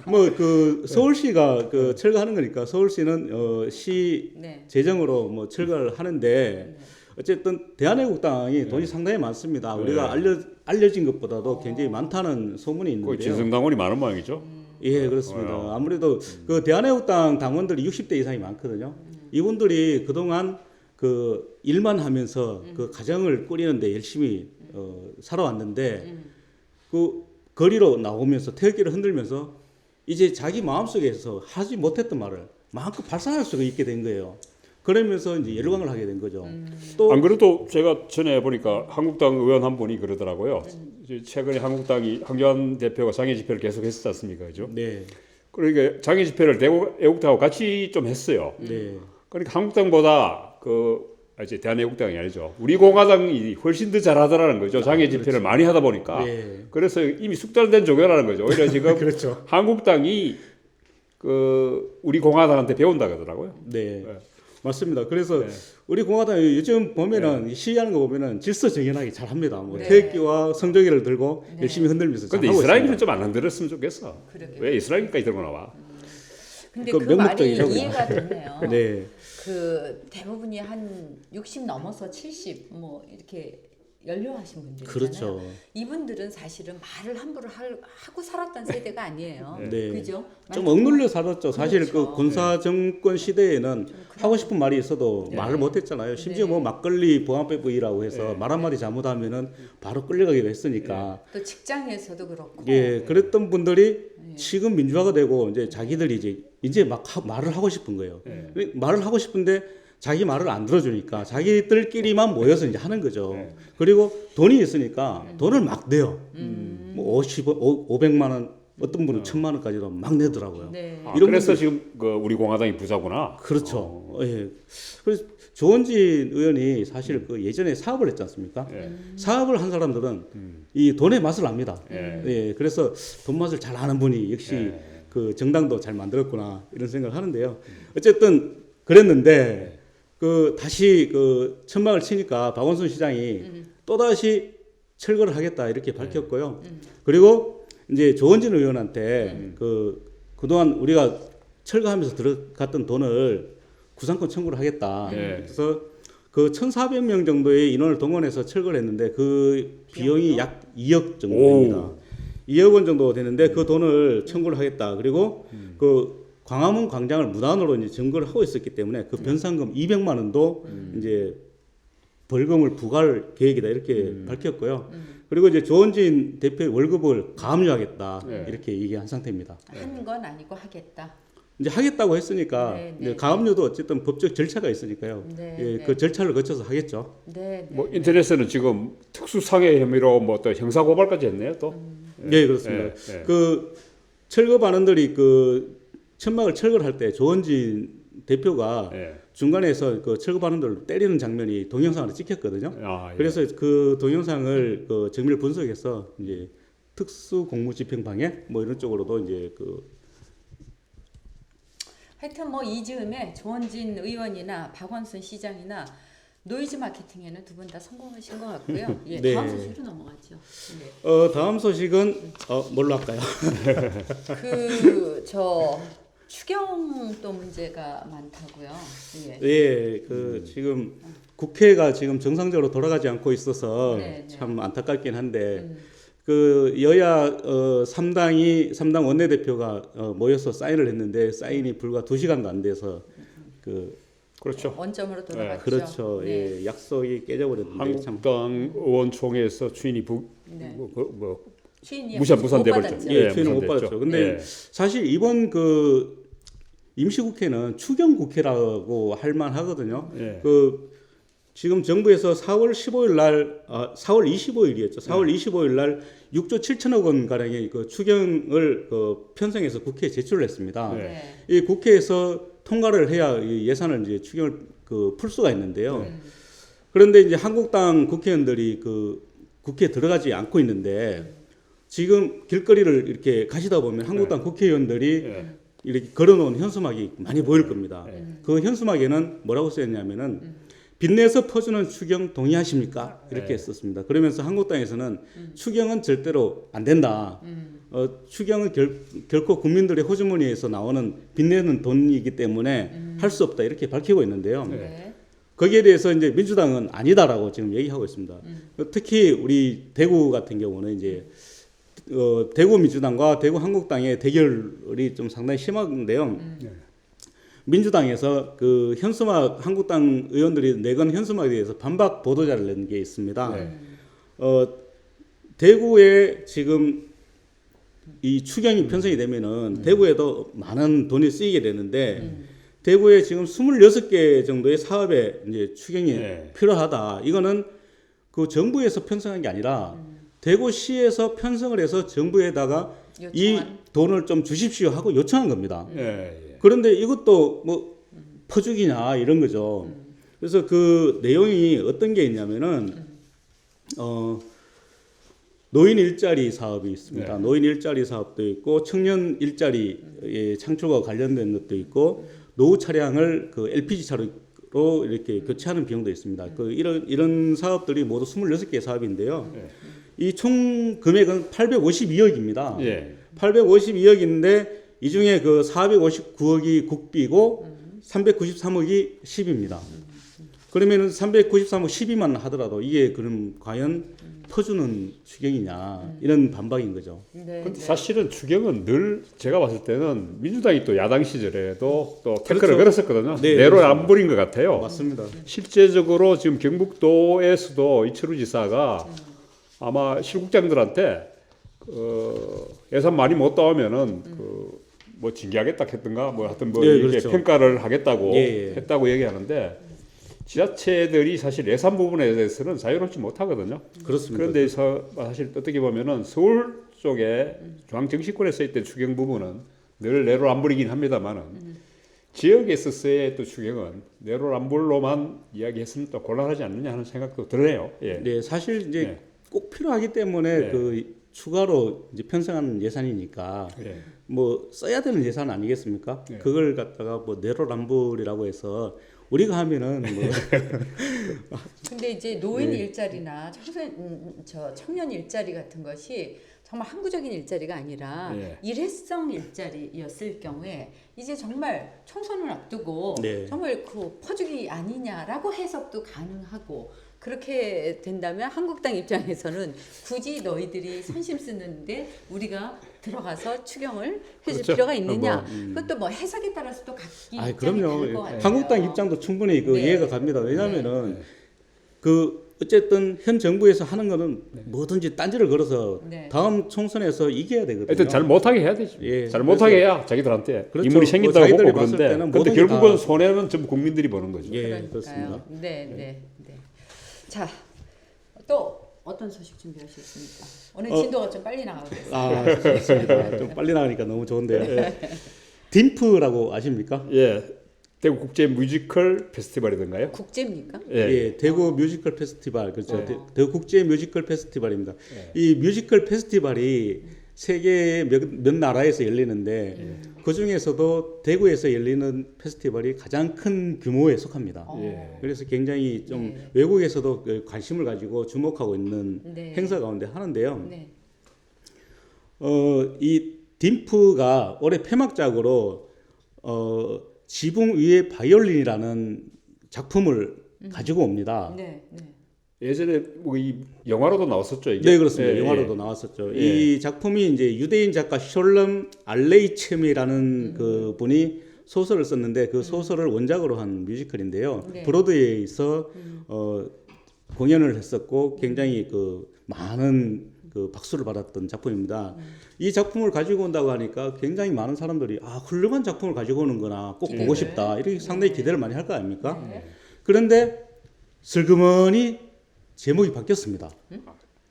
뭐 그 서울시가 그 철거하는 거니까 서울시는 시 네. 재정으로 뭐 철거를 하는데 어쨌든 대한애국당이 돈이 상당히 많습니다. 우리가 알려진 것보다도 굉장히 많다는 소문이 거의 있는데요. 진성당원이 많은 모양이죠. 예, 그렇습니다. 아무래도 그 대한애국당 당원들이 60대 이상이 많거든요. 이분들이 그동안 그 일만 하면서 그 가정을 꾸리는데 열심히 살아왔는데 그 거리로 나오면서 태극기를 흔들면서 이제 자기 마음속에서 하지 못했던 말을 마음껏 발산할 수가 있게 된 거예요. 그러면서 이제 열광을 하게 된 거죠. 또 안 그래도 제가 전에 보니까 한국당 의원 한 분이 그러더라고요. 이제 최근에 한국당이 황교안 대표가 장애 집회를 계속 했었지 않습니까? 그죠? 네. 그러니까 장애 집회를 애국당하고 같이 좀 했어요. 네. 그러니까 한국당보다 이제 대한애국당이 아니죠. 우리 공화당이 훨씬 더 잘하더라는 거죠. 장애 집회를 많이 하다 보니까. 네. 그래서 이미 숙달된 조교라는 거죠. 오히려 지금 그렇죠. 한국당이 우리 공화당한테 배운다 그러더라고요. 네. 네. 맞습니다. 그래서 네. 우리 공화당이 요즘 보면은 시위하는 거 보면은 질서정연하게 잘합니다. 뭐 네. 태극기와 성조기를 들고 네. 열심히 흔들면서 근데 잘하고 이스라엘은 있습니다. 좀 안 흔들었으면 좋겠어. 그러게요. 왜 이스라엘까지 들고 나와? 근데 그 그 말이 명목적이죠, 그냥. 이해가 되네요. 네. 그 대부분이 한 60 넘어서 70 뭐 이렇게 연료하신 분들이잖아요. 그렇죠. 이분들은 사실은 말을 함부로 하고 살았던 세대가 아니에요. 네. 그죠? 좀 억눌려 살았죠. 사실 그렇죠. 그 군사 정권 시대에는 하고 싶은 말이 있어도 말을 못 했잖아요. 심지어 네. 뭐 막걸리 보안법이라고 해서 네. 말 한마디 잘못하면은 바로 끌려가기도 했으니까. 또 직장에서도 그렇고. 예, 그랬던 분들이 네. 지금 민주화가 되고 이제 자기들이 이제 막 말을 하고 싶은 거예요. 네. 말을 하고 싶은데 자기 말을 안 들어주니까 자기들끼리만 모여서 이제 하는 거죠. 네. 그리고 돈이 있으니까 돈을 막 내요. 뭐 500만 원, 어떤 분은 1000만 원까지도 막 내더라고요. 네. 이런 그래서 분들- 지금 우리 공화당이 부자구나. 그렇죠. 예. 그래서 조원진 의원이 사실 그 예전에 사업을 했지 않습니까? 예. 사업을 한 사람들은 이 돈의 맛을 압니다. 예. 예. 그래서 돈 맛을 잘 아는 분이 역시 예. 그 정당도 잘 만들었구나 이런 생각을 하는데요. 어쨌든 그랬는데 그 다시 그 천막을 치니까 박원순 시장이 또 다시 철거를 하겠다 이렇게 밝혔고요. 그리고 이제 조원진 의원한테 그동안 우리가 철거하면서 들어갔던 돈을 구상권 청구를 하겠다. 네. 그래서 그 1,400명 정도의 인원을 동원해서 철거를 했는데 그 비용이 약 2억 정도 됩니다. 2억 원 정도 되는데 그 돈을 청구를 하겠다. 그리고 그 광화문 광장을 무단으로 이제 점거를 하고 있었기 때문에 그 변상금 200만 원도 이제 벌금을 부과할 계획이다 이렇게 밝혔고요. 그리고 이제 조원진 대표의 월급을 가압류하겠다 네. 이렇게 얘기한 상태입니다. 한 건 아니고 하겠다. 이제 하겠다고 했으니까 네, 네, 이제 가압류도 어쨌든 법적 절차가 있으니까요. 네, 예, 네. 그 절차를 거쳐서 하겠죠. 네, 네. 뭐 인터넷에는 지금 특수상해 혐의로 뭐 또 형사 고발까지 했네요 또. 네, 그렇습니다. 예, 예. 그 철거 반원들이 그 천막을 철거를 할 때 조원진 대표가 예. 중간에서 그 철거 반원들을 때리는 장면이 동영상으로 찍혔거든요. 아, 예. 그래서 그 동영상을 그 정밀 분석해서 이제 특수 공무집행방해 뭐 이런 쪽으로도 이제 그 하여튼 뭐 이 즈음에 조원진 의원이나 박원순 시장이나 노이즈 마케팅에는 두 분 다 성공하신 것 같고요. 예, 네. 다음 소식으로 넘어가죠. 네. 다음 소식은 뭘로 할까요? 그저 추경도 문제가 많다고요. 예. 예, 지금 국회가 지금 정상적으로 돌아가지 않고 있어서 네, 네. 참 안타깝긴 한데 그 여야 3당 원내대표가 모여서 사인을 했는데 사인이 불과 2시간도 안 돼서 그렇죠. 원점으로 돌아갔죠. 그렇죠. 네. 예, 약속이 깨져버렸는데 참 한국당 의원총회에서 추인이 네. 추인이 무산돼버렸죠. 받았죠. 예, 추인을 못 무산됐죠. 받았죠. 근데 예. 사실 이번 그 임시국회는 추경국회라고 할 만하거든요. 예. 지금 정부에서 4월 15일 날 4월 25일이었죠. 4월 25일 날 6조 7천억 원 가량의 그 추경을 편성해서 국회에 제출을 했습니다. 네. 이 국회에서 통과를 해야 이 예산을 이제 추경을 풀 수가 있는데요. 그런데 이제 한국당 국회의원들이 국회에 들어가지 않고 있는데 지금 길거리를 이렇게 가시다 보면 한국당 국회의원들이 이렇게 걸어놓은 현수막이 많이 보일 겁니다. 그 현수막에는 뭐라고 쓰였냐면은 빚내서 퍼주는 추경 동의하십니까? 이렇게 했었습니다. 그러면서 한국당에서는 추경은 절대로 안 된다. 추경은 결코 국민들의 호주머니에서 나오는 빚내는 돈이기 때문에 할 수 없다. 이렇게 밝히고 있는데요. 네. 거기에 대해서 이제 민주당은 아니다라고 지금 얘기하고 있습니다. 특히 우리 대구 같은 경우는 이제 대구 민주당과 대구 한국당의 대결이 좀 상당히 심한데요. 민주당에서 그 현수막 한국당 의원들이 내건 현수막에 대해서 반박 보도자를 낸 게 있습니다. 대구에 지금 이 추경이 편성이 되면은 대구에도 많은 돈이 쓰이게 되는데 대구에 지금 26개 정도의 사업에 이제 추경이 필요하다. 이거는 그 정부에서 편성한 게 아니라 대구시에서 편성을 해서 정부에다가 이 돈을 좀 주십시오 하고 요청한 겁니다. 그런데 이것도 뭐 퍼주기냐 이런 거죠. 그래서 그 내용이 어떤 게 있냐면은 노인 일자리 사업이 있습니다. 노인 일자리 사업도 있고 청년 일자리 창출과 관련된 것도 있고 노후 차량을 그 LPG 차로 이렇게 교체하는 비용도 있습니다. 이런 사업들이 모두 26개의 사업인데요. 이 총 금액은 852억입니다. 852억인데 이 중에 그 459억이 국비고 393억이 시비입니다. 그러면은 393억 10이만 하더라도 이게 그럼 과연 퍼주는 추경이냐 이런 반박인 거죠. 근데 사실은 추경은 늘 제가 봤을 때는 민주당이 또 야당 시절에도 또 태클을 그렇죠. 걸었었거든요. 네, 내로 그렇습니다. 안 부린 것 같아요. 맞습니다. 실제적으로 지금 경북도에서도 이철우 지사가 아마 실국장들한테 예산 많이 못 따오면은 뭐 징계하겠다 했던가 뭐 하여튼 뭐 이렇게 그렇죠. 평가를 하겠다고 예. 했다고 얘기하는데 지자체들이 사실 예산 부분에 대해서는 자유롭지 못하거든요. 그렇습니다. 그런데 사실 어떻게 보면은 서울 쪽에 중앙 정치권에 서 있던 추경 부분은 늘 내로 안 부리긴 합니다만은 지역에 있었어의 또 추경은 내로 안 불로만 이야기했으면 또 곤란하지 않느냐 하는 생각도 드네요. 네, 사실 이제 꼭 필요하기 때문에 추가로 이제 편성한 예산이니까 뭐 써야 되는 예산 아니겠습니까? 그걸 갖다가 뭐 내로남불이라고 해서 우리가 하면은 뭐 근데 이제 노인 일자리나 청년 일자리 같은 것이 정말 항구적인 일자리가 아니라 일회성 일자리였을 경우에 이제 정말 총선을 앞두고 정말 그 퍼주기 아니냐라고 해석도 가능하고 그렇게 된다면 한국당 입장에서는 굳이 너희들이 선심 쓰는데 우리가 들어가서 추경을 해줄 필요가 있느냐? 그것도 뭐 해석에 따라서 또 각 입장이 다를 것 같아요. 한국당 입장도 충분히 이해가 갑니다. 왜냐하면은 어쨌든 현 정부에서 하는 거는 뭐든지 딴지를 걸어서 다음 총선에서 이겨야 되거든요. 하여튼 잘 못하게 해야 되죠. 잘 못하게 해야 자기들한테 그렇죠. 이물이 생긴다고 뭐 보고 그런데 근데 결국은 손해는 전부 국민들이 보는 거죠. 그렇습니다. 네. 자, 또 어떤 소식 준비하셨습니까? 오늘 진도가 좀 빨리 나가겠어요. 아, 좋습니다. 좀 빨리 나가니까 너무 좋은데요. 딤프라고 아십니까? 예, 대구 국제 뮤지컬 페스티벌이던가요? 국제입니까? 예. 예, 대구 뮤지컬 페스티벌 그렇죠. 대구 국제 뮤지컬 페스티벌입니다. 이 뮤지컬 페스티벌이 세계 몇 나라에서 열리는데 그 중에서도 대구에서 열리는 페스티벌이 가장 큰 규모에 속합니다. 예. 그래서 굉장히 좀 네. 외국에서도 그 관심을 가지고 주목하고 있는 네. 행사 가운데 하는데요. 네. 이 딤프가 올해 폐막작으로 지붕 위의 바이올린이라는 작품을 가지고 옵니다. 네. 네. 예전에 뭐 이 영화로도 나왔었죠, 이게. 네, 그렇습니다. 예, 영화로도 예. 나왔었죠. 예. 이 작품이 이제 유대인 작가 셜럼 알레이쳔이라는 그 분이 소설을 썼는데 그 소설을 원작으로 한 뮤지컬인데요. 네. 브로드웨이에서 공연을 했었고 굉장히 그 많은 그 박수를 받았던 작품입니다. 이 작품을 가지고 온다고 하니까 굉장히 많은 사람들이 아 훌륭한 작품을 가지고 오는구나 꼭 보고 싶다 이렇게 상당히 기대를 많이 할 거 아닙니까? 네. 그런데 슬그머니 제목이 바뀌었습니다.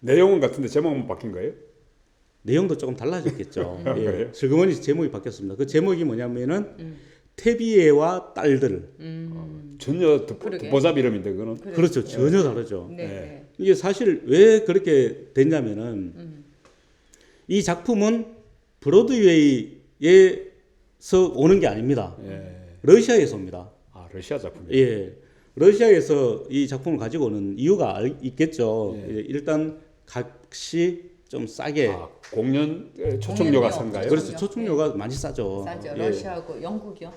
내용은 같은데 제목만 바뀐 거예요? 내용도 조금 달라졌겠죠. 예, 그래요? 슬그머니 제목이 바뀌었습니다. 그 제목이 뭐냐면은 테비에와 딸들. 전혀 그러게. 듣보잡 이름인데 그거는. 그렇죠. 전혀 다르죠. 네. 네. 이게 사실 왜 그렇게 됐냐면은 이 작품은 브로드웨이에서 오는 게 아닙니다. 예. 러시아에서 옵니다. 아, 러시아 작품이에요. 예. 러시아에서 이 작품을 가지고 오는 이유가 있겠죠. 예. 예, 일단 값이 좀 싸게. 아, 공연 초청료가 공연료. 산가요? 그렇죠. 초청료가 많이 싸죠. 싸죠. 예. 러시아하고 영국이요.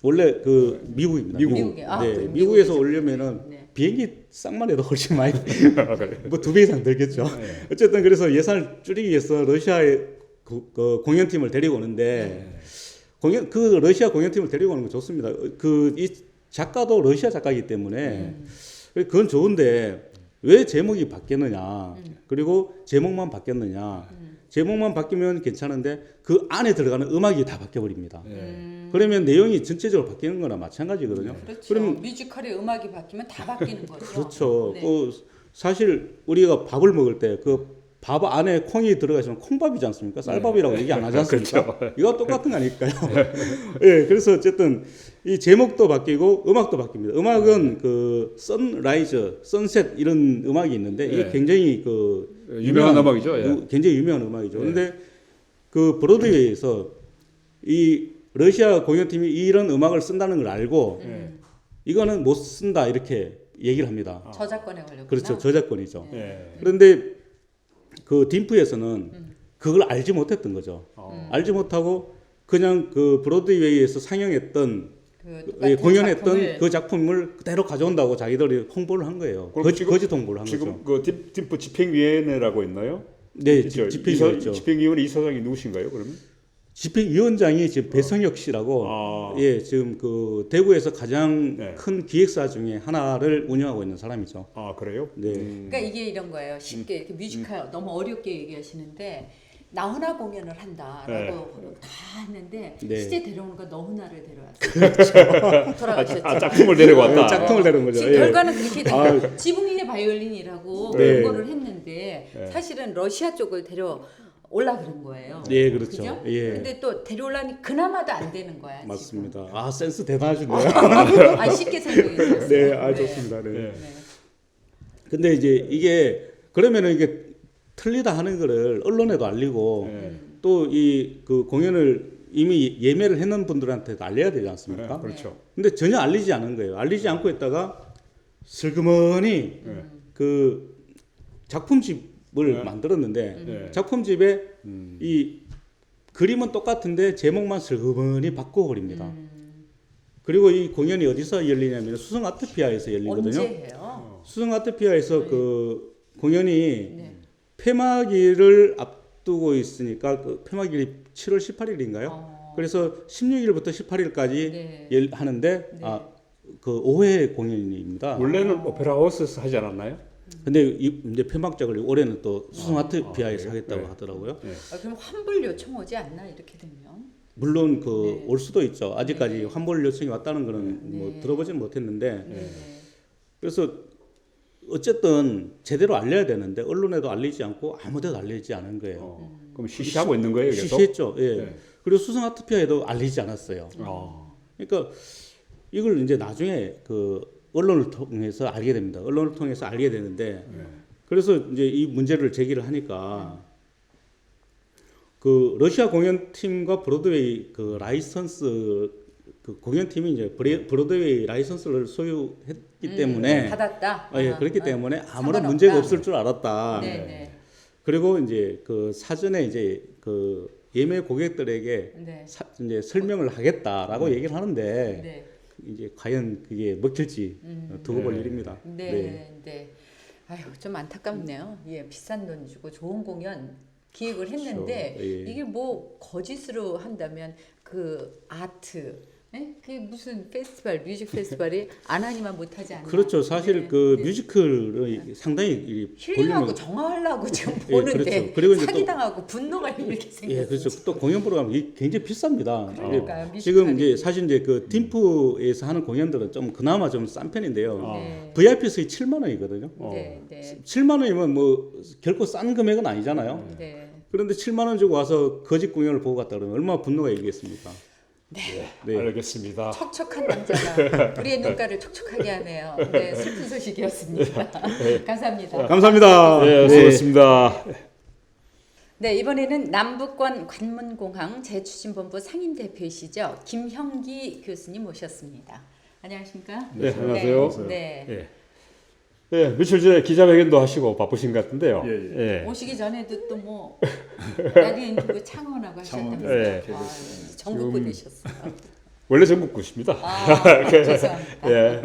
원래 그 미국입니다. 미국에. 아, 네, 그럼 미국에서 미국이죠. 오려면은 네. 비행기 싹만 해도 훨씬 많이 아, 그래요? 뭐 2배 이상 들겠죠. 네. 어쨌든 그래서 예산을 줄이기 위해서 러시아의 그 공연팀을 데리고 오는데 그 러시아 공연팀을 데리고 오는 건 좋습니다. 그 이 작가도 러시아 작가이기 때문에 그건 좋은데 왜 제목이 바뀌었느냐? 그리고 제목만 바뀌었느냐? 제목만 바뀌면 괜찮은데 그 안에 들어가는 음악이 다 바뀌어 버립니다. 그러면 내용이 전체적으로 바뀌는 거나 마찬가지거든요. 그렇죠. 그러면 뮤지컬의 음악이 바뀌면 다 바뀌는 거죠. 그렇죠. 네. 사실 우리가 밥을 먹을 때 그 밥 안에 콩이 들어가시면 콩밥이지 않습니까? 쌀밥이라고 얘기 안 하지 않습니까? 이거 똑같은 거 아닐까요? 예, 그래서 어쨌든 이 제목도 바뀌고 음악도 바뀝니다. 음악은 그 선라이즈, 선셋 이런 음악이 있는데 이게 네. 굉장히 그 유명한 음악이죠. 예. 굉장히 유명한 음악이죠. 그런데 그 브로드웨이에서 이 러시아 공연팀이 이런 음악을 쓴다는 걸 알고 이거는 못 쓴다 이렇게 얘기를 합니다. 저작권에 걸렸구나. 그렇죠. 저작권이죠. 예. 그런데 그 딤프에서는 그걸 알지 못했던 거죠. 알지 못하고 그냥 그 브로드웨이에서 상영했던 똑같은 공연했던 작품을 그 작품을 그대로 가져온다고 자기들이 홍보를 한 거예요. 그럼 지금- 거짓 홍보를 한 지금 거죠. 그 딤프 집행위원회라고 있나요? 네, 있죠. 집행위원 있죠. 집행위원회 이사장이 누구신가요? 그러면? 집행위원장이 지금 배성혁 씨라고 아. 예 지금 그 대구에서 가장 네. 큰 기획사 중에 하나를 운영하고 있는 사람이죠. 아, 그래요? 네. 그러니까 이게 이런 거예요. 쉽게 이렇게 뮤지컬 너무 어렵게 얘기하시는데 나훈아 공연을 한다라고 다 했는데 네. 실제 데려오는 건 너훈아를 데려왔어요. 돌아가셨죠. 아, 짝퉁을 데려왔다. 짝퉁을 데려온 거죠. 지금 예. 결과는 그렇게 된 지붕 위의 바이올린이라고 네. 광고를 했는데 사실은 러시아 쪽을 데려올라 그런 거예요. 예, 그렇죠. 그죠? 예. 근데 또 데려오려니 그나마도 안 되는 거야. 맞습니다. 아 센스 대단하신데요. 지금. 아 쉽게 설명해 주셨어요. 네, 아 좋습니다. 네. 네. 네. 근데 이제 이게 그러면은 이게 틀리다 하는 거를 언론에도 알리고 또 이 그 공연을 이미 예매를 해놓은 분들한테도 알려야 되지 않습니까? 네, 그렇죠. 근데 전혀 알리지 않은 거예요. 알리지 않고 있다가 슬그머니 그 작품집을 만들었는데 네. 작품집에 이 그림은 똑같은데 제목만 슬그머니 바꿔버립니다. 그리고 이 공연이 어디서 열리냐면 수성 아트피아에서 열리거든요. 언제 해요? 수성 아트피아에서 그 공연이 네. 폐막일을 앞두고 있으니까 그 폐막일이 7월 18일인가요? 그래서 16일부터 18일까지 네. 하는데 네. 그 5회 공연입니다. 원래는 오페라 하우스에서 하지 않았나요? 근데 이제 폐막작을 올해는 또 수성 아트피아에서 그래요? 하겠다고 네. 하더라고요. 네. 그럼 환불 요청 오지 않나 이렇게 되면? 물론 그 네. 올 수도 있죠. 아직까지 환불 요청이 왔다는 거는 뭐 네. 들어보진 못했는데 네. 그래서 어쨌든 제대로 알려야 되는데 언론에도 알리지 않고 아무데도 알리지 않은 거예요. 그럼 시시하고 있는 거예요, 계속? 시시했죠. 예. 네. 그리고 수성 아트피아에도 알리지 않았어요. 그러니까 이걸 이제 나중에 그 언론을 통해서 알게 됩니다. 언론을 통해서 알게 되는데 그래서 이제 이 문제를 제기를 하니까 그 러시아 공연팀과 브로드웨이 그 라이선스 그 공연팀이 이제 브로드웨이 라이선스를 소유했기 때문에 받았다. 예, 그렇기 때문에 아무런 상관없다. 문제가 없을 줄 알았다. 네. 그리고 이제 그 사전에 이제 그 예매 고객들에게 네. 이제 설명을 하겠다라고 얘기를 하는데 네. 이제 과연 그게 먹힐지 두고 볼 일입니다. 네. 아유, 좀 안타깝네요. 예, 비싼 돈 주고 좋은 공연 기획을 했는데 그렇죠. 예. 이게 뭐 거짓으로 한다면 그 아트, 그게 무슨 페스티벌, 뮤직 페스티벌이 안 하니만 못하지 않나? 그렇죠. 사실 네. 그 뮤지컬을 상당히 이 힐링하고 볼륨을 정화하려고 지금 예, 보는데 그렇죠. 그리고 이제 또- 사기당하고 분노가 이렇게 생겼어요. 예, 그렇죠. 또 공연 보러 가면 이게 굉장히 비쌉니다. 그러니까요, 예, 지금 뮤지컬이. 이제 사실 이제 그 팀프에서 하는 공연들은 좀 그나마 좀 싼 편인데요. 네. VIP석이 7만 원이거든요. 네. 7만 원이면 뭐 결코 싼 금액은 아니잖아요. 네. 그런데 7만 원 주고 와서 거짓 공연을 보고 갔다 그러면 얼마나 분노가 일겠습니까? 네. 알겠습니다. 촉촉한 남자가 우리의 눈가를 촉촉하게 하네요. 네, 슬픈 소식이었습니다. 감사합니다. 감사합니다. 네, 수고하셨습니다. 네, 이번에는 남북권 관문공항 재추진본부 상임대표이시죠. 김형기 교수님 모셨습니다. 안녕하십니까? 네, 안녕하세요. 네. 예. 예, 며칠 전에 기자회견도 하시고 바쁘신 것 같은데요. 예. 오시기 전에도 또 뭐 나리 뭐 창원하고 하셨다면서요. 예. 아, 전국구 되셨어요. 원래 전국구십니다. 죄송합니다. 예.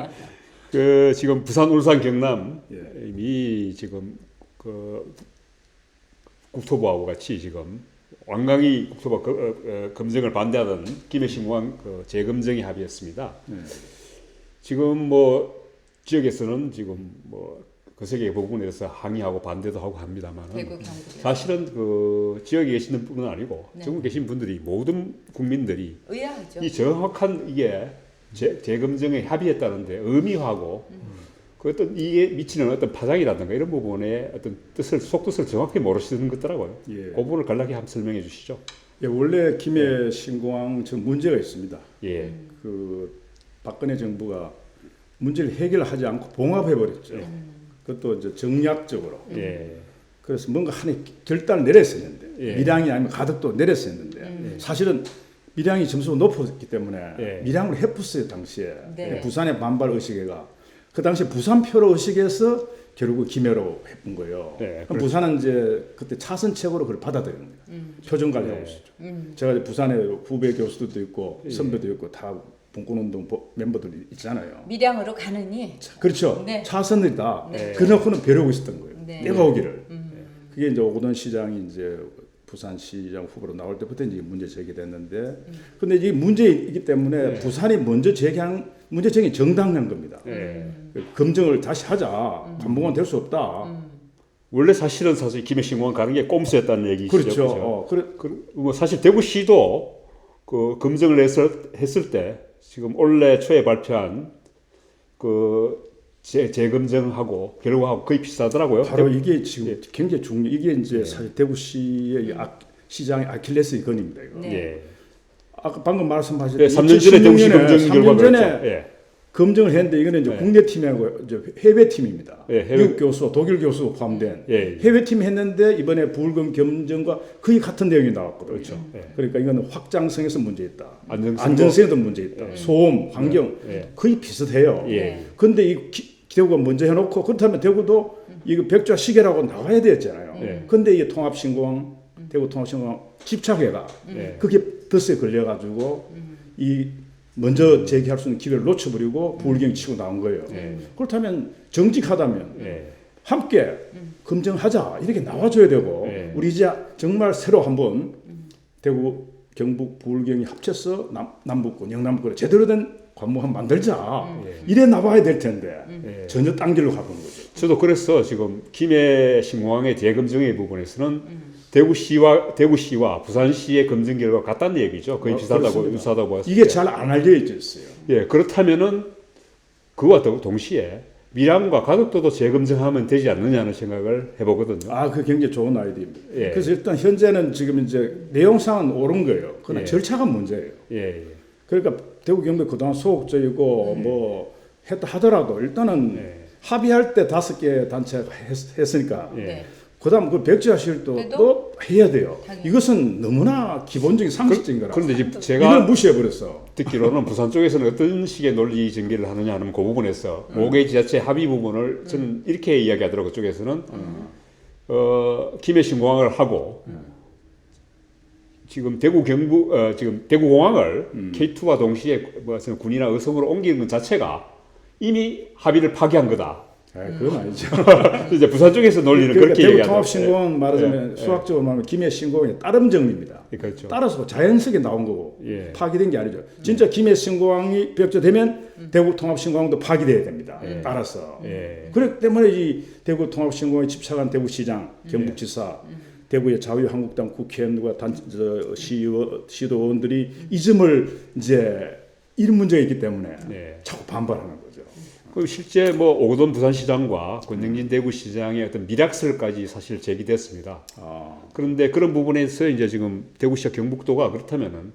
그 지금 부산, 울산, 경남 예. 이미 지금 그 국토부하고 같이 지금 완강히 국토부 검증을 반대하던 김해신공항 그 재검증에 합의했습니다. 지금 뭐 지역에서는 지금 뭐 거세게 부분에서 항의하고 반대도 하고 합니다만 대구 경북. 사실은 그 지역에 계시는 분은 아니고 네. 전국에 계신 분들이 모든 국민들이 의아하죠. 이 정확한 이게 재검증에 합의했다는데 의미하고 그 어떤 이게 미치는 어떤 파장이라든가 이런 부분에 어떤 뜻을 속뜻을 정확히 모르시는 것 같더라고요. 예. 그 부분을 간략히 한번 설명해 주시죠. 예, 원래 김해 신공항 저 문제가 있습니다. 예. 그 박근혜 정부가 문제를 해결하지 않고 봉합해 버렸죠. 그것도 이제 정략적으로. 예. 그래서 뭔가 하나 결단을 내렸었는데 예. 밀양이 아니면 가덕도 내렸었는데 사실은 밀양이 점수가 높았기 때문에 예. 밀양으로 해프스요 당시에. 네. 부산의 반발 의식회가 그 당시 부산표로 의식해서 결국 김해로 해본 거예요. 네, 그럼 부산은 이제 그때 차선책으로 그걸 받아들인 거예요. 표정 관리하고 있었죠. 제가 이제 부산에 후배 교수들도 있고 선배도 있고 다 봉건운동 멤버들이 있잖아요. 밀양으로 가느니 그렇죠. 네. 차선이다. 네. 그놓고는 벼르고 있었던 거예요. 네. 내가 오기를. 그게 이제 오거돈 시장이 이제 부산시장 후보로 나올 때부터 이제 문제 제기됐는데, 근데 이 문제이기 때문에 부산이 먼저 제기한 문제 제기 정당한 겁니다. 예. 검증을 다시 하자. 관봉은 될 수 없다. 원래 사실은 김해신공항 가는 게 꼼수였다는 얘기시죠. 그렇죠. 뭐 사실 대구시도 그 검증을 했을 때 지금 올해 초에 발표한 그 재검증하고 결과하고 거의 비슷하더라고요. 바로 이게 지금 굉장히 중요. 이게 이제 사실 대구시의 시장의 아킬레스의 건입니다. 이거. 네. 예. 아까 방금 말씀하셨던 네, 3년 전에 대구시 검증 결과가 3년 전에 그랬죠. 예. 검증을 했는데 이거는 이제 국내 팀하고 이제 해외 팀입니다. 예, 해외- 미국 교수, 독일 교수 포함된 예. 해외 팀이 했는데 이번에 부울검 검증과 거의 같은 내용이 나왔거든요. 그렇죠. 예. 그러니까 이거는 확장성에서 문제 있다. 안정성도- 안정성에도 문제 있다. 소음, 환경 예. 거의 비슷해요. 예. 근데 이 대구가 먼저 해놓고 그렇다면 대구도 이거 백좌 시계라고 나와야 되었잖아요. 예. 근데 이게 통합신공항, 대구 통합신공항 집착회가 그게 덫에 걸려가지고 이 먼저 제기할 수 있는 기회를 놓쳐버리고 부울경이 치고 나온 거예요. 그렇다면 정직하다면 예. 함께 검증하자 이렇게 나와줘야 되고 예. 우리 이제 정말 새로 한번 대구, 경북, 부울경이 합쳐서 남북권, 영남권에 제대로 된 관무함 만들자 이래 나와야 될 텐데 전혀 딴 길로 가보는 거죠. 저도 그래서 지금 김해신공항의 재검증의 부분에서는 대구시와 부산시의 검증 결과가 같다는 얘기죠. 거의 비슷하다고 그렇습니다. 유사하다고 봤을 이게 때. 잘 안 알려져 있어요. 예, 그렇다면은 그와 동시에 밀양과 가덕도도 재검증하면 되지 않느냐는 생각을 해보거든요. 아, 그 굉장히 좋은 아이디어입니다. 예. 그래서 일단 현재는 지금 이제 내용상은 옳은 거예요. 그러나 예. 절차가 문제예요. 예, 그러니까 대구 경북 그동안 소극적이고 뭐 했다 하더라도 일단은 예. 합의할 때 5개 단체가 했으니까 예. 네. 그다음 그 백지화실도 그래도 또 해야 돼요. 당연히. 이것은 너무나 기본적인 상식적인 거라. 그런데 지금 이걸 제가 무시해 버렸어. 듣기로는 부산 쪽에서는 어떤 식의 논리 전개를 하느냐 하면 그 부분에서 5개 지자체 합의 부분을 저는 이렇게 이야기하더라고요. 그쪽에서는 김해 신공항을 하고 지금 대구 경북 지금 대구 공항을 K2와 동시에 무슨 군이나 의성으로 옮기는 것 자체가 이미 합의를 파기한 거다. 그건 아니죠. 이제 부산 쪽에서 논리는 그러니까 그렇게 대구 얘기하더라고요. 통합신공항 말하자면 예. 수학적으로 말하면 김해 신공항의 따름정리입니다. 그렇죠. 따라서 자연스럽게 나온 거고 예. 파기된 게 아니죠. 진짜 김해 신공항이 벽조되면 대구 통합신공항도 파기돼야 됩니다. 따라서. 예. 그렇기 때문에 이 대구 통합신공항에 집착한 대구시장, 경북지사, 대구의 자유한국당 국회의원과 시도원들이 이 점을 이제 이런 문제가 있기 때문에 네. 자꾸 반발하는 거죠. 그 실제 뭐 오거돈 부산시장과 권영진 대구시장의 어떤 미락설까지 사실 제기됐습니다. 그런데 그런 부분에서 이제 지금 대구시와 경북도가 그렇다면은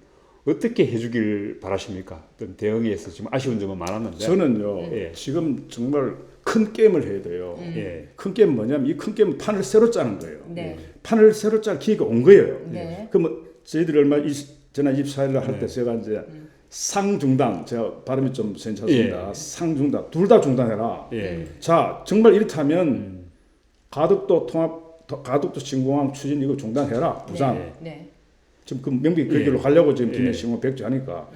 어떻게 해주길 바라십니까? 어떤 대응에서 지금 아쉬운 점은 많았는데. 저는요 예. 지금 정말 큰 게임을 해야 돼요. 예. 큰 게임 뭐냐면 이 큰 게임은 판을 새로 짜는 거예요. 네. 판을 새로 짤 기회가 온 거예요. 네. 그럼 저희들이 지난 24일 날 할 때 제가 이제 상중단 제가 발음이 좀 괜찮습니다. 예. 상중단 둘 다 중단해라. 예. 자 정말 이렇다면 가덕도 신공항 추진 이거 중단해라. 부산 예. 네. 지금 그 명백히 그 예. 길로 가려고 지금 예. 김해 신공항 백지하니까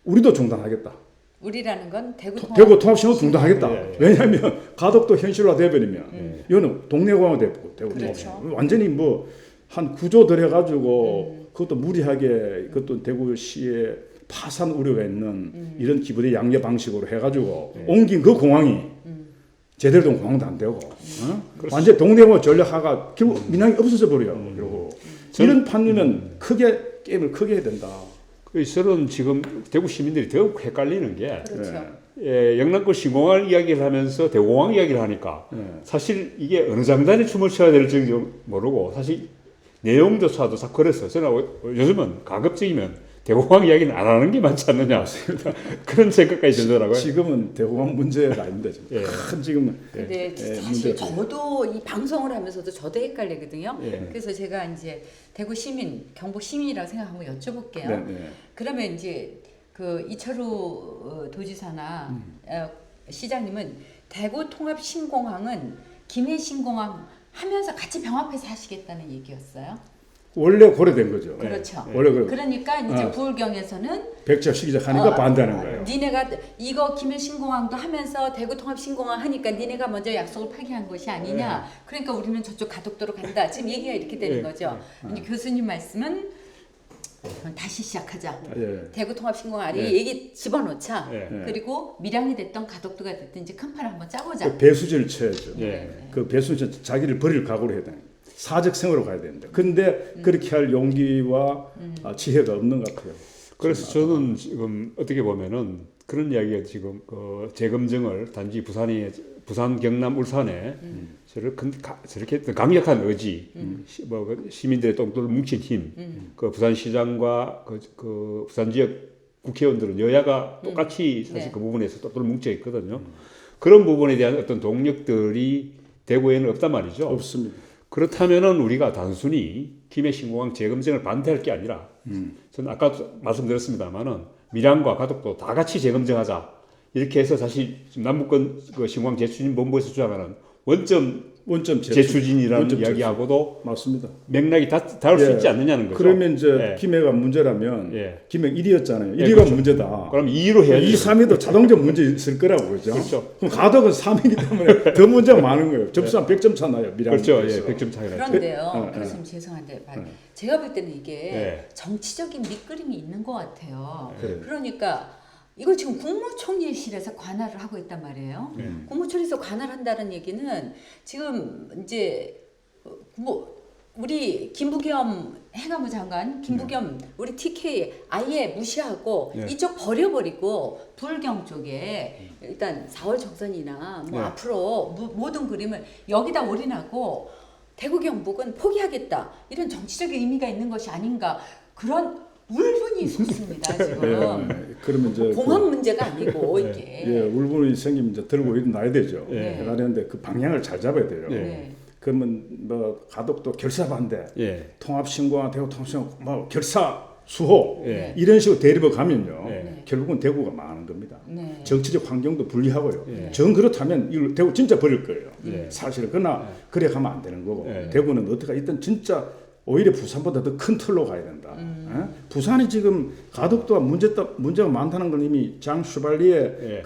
우리도 중단하겠다. 우리라는 건 대구 통합신공항 중단하겠다. 예. 왜냐하면 가덕도 현실화 돼버리면 이거는 동네공항 되고 대구 그렇죠. 통합신공항 완전히 뭐 한 구조 들여가지고 그것도 무리하게 그것도 대구시에 파산 우려가 있는 이런 기부대 양계 방식으로 해가지고 옮긴 그 공항이 제대로 된 공항도 안 되고 완전 동네공항 전략화가 결국 민항이 없어져 버려요. 그리고 이런 판리는 크게 게임을 크게 해야 된다. 저는 지금 대구 시민들이 더욱 헷갈리는 게 그렇죠. 예, 영남권 신공항 이야기를 하면서 대공항 이야기를 하니까 사실 이게 어느 장단에 춤을 춰야 될지 모르고 사실 내용조차도 다 그랬어요. 저는 요즘은 가급적이면 대공항 이야기는 안 하는 게 맞지 않느냐 그런 생각까지 들더라고요. 지금은 대공항 문제가 아닙니다. 지금. 예. 큰 지금 근데 사실 문제가 저도 이 방송을 하면서도 저도 헷갈리거든요. 예. 그래서 제가 이제 대구 시민, 경북 시민이라고 생각하면 여쭤볼게요. 네, 네. 그러면 이제 그 이철우 도지사나 시장님은 대구 통합 신공항은 김해 신공항 하면서 같이 병합해서 하시겠다는 얘기였어요. 원래 고려된 거죠. 그렇죠. 원래 그래. 그러니까 이제 부울경에서는 백지화 시작하니까 반대하는 거예요. 니네가 이거 김해 신공항도 하면서 대구 통합 신공항 하니까 니네가 먼저 약속을 파기한 것이 아니냐. 그러니까 우리는 저쪽 가덕도로 간다. 지금 얘기가 이렇게 되는 거죠. 근데 교수님 말씀은 다시 시작하자. 예. 대구 통합 신공항 아래 얘기 집어넣자. 예. 그리고 밀양이 됐던 가덕도가 됐든 이제 큰 판을 한번 짜보자. 그 배수지를 쳐야죠. 예. 그 배수지 자기를 버릴 각오를 해야 돼요. 사적생으로 가야 되는데. 근데 그렇게 할 용기와 지혜가 없는 것 같아요. 그래서 저는 지금 어떻게 보면은 그런 이야기가 지금 재검증을 단지 부산, 경남, 울산에 저렇게 어떤 강력한 의지, 시민들의 똘똘 뭉친 힘, 그 부산시장과 그 부산 지역 국회의원들은 여야가 똑같이 사실 네. 그 부분에서 똘똘 뭉쳐 있거든요. 그런 부분에 대한 어떤 동력들이 대구에는 없단 말이죠. 없습니다. 그렇다면은 우리가 단순히 김해 신공항 재검증을 반대할 게 아니라 저는 아까 말씀드렸습니다만은 밀양과 가덕도 다 같이 재검증하자 이렇게 해서 사실 지금 남북권 그 신공항 재추진 본부에서 주장하는 원점 재추진이라는 원점 이야기하고도 맞습니다. 맥락이 다를 수 있지 않느냐는 거죠. 그러면 이제 예. 김해가 문제라면 예. 김해 1위였잖아요. 예, 1위가 그렇죠. 문제다. 그럼 2로 해야죠. 2, 3위도 자동적 문제 있을 거라고 그죠? 그렇죠. 그럼 가덕은 3위이기 때문에 더 문제가 많은 거예요. 접수한 100점 차 나요. 미랑. 그렇죠. 예, 100점 차이 나죠. 그런데요, 교수님 죄송한데 제가 볼 때는 이게 예. 정치적인 밑그림이 있는 것 같아요. 그래요. 그러니까 이걸 지금 국무총리실에서 관할을 하고 있단 말이에요. 국무총리에서 관할한다는 얘기는 지금 이제 우리 김부겸 행안부 장관, 김부겸 우리 TK 아예 무시하고 네. 이쪽 버려버리고 불경 쪽에 일단 4월 총선이나 뭐 네. 앞으로 모든 그림을 여기다 올인하고 대구 경북은 포기하겠다 이런 정치적 의미가 있는 것이 아닌가 그런 울분이 솟습니다 지금. 그러면 이제 공항 문제가 아니고 네. 이게. 예, 울분이 생기면 이제 들고 일어나야 되죠. 네. 일어나는데 그 방향을 잘 잡아야 돼요. 네. 그러면 뭐 가덕도 결사 반대, 예. 통합신공항, 대구 통합신공항 뭐 결사 수호 예. 이런 식으로 대립을 가면요. 네. 결국은 대구가 망하는 겁니다. 네. 정치적 환경도 불리하고요. 네. 정 그렇다면 이걸 대구 진짜 버릴 거예요. 네. 사실은 그러나 그래 가면 안 되는 거고 네. 대구는 어떻게 있든 진짜 오히려 부산보다 더 큰 틀로 가야 된다. 예? 부산이 지금 가덕도가 문제가 많다는 건 이미 장 슈발리에 네.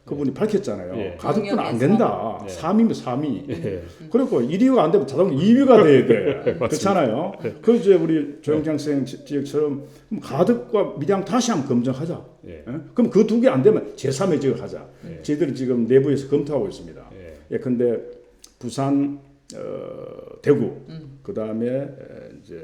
그분이 밝혔잖아요. 네. 가덕도는 안 된다. 네. 3위면 3위. 예. 그리고 1위가 안 되면 자동 2위가 돼야 돼. 그렇잖아요. 그 이제 우리 조영창 생 지역처럼 가덕과 밀양 다시 한번 검증하자. 예. 그럼 그 두 개 안 되면 제3의 지역 하자. 예. 저희들이 지금 내부에서 검토하고 있습니다. 예. 예컨대 부산, 대구, 그 다음에 이제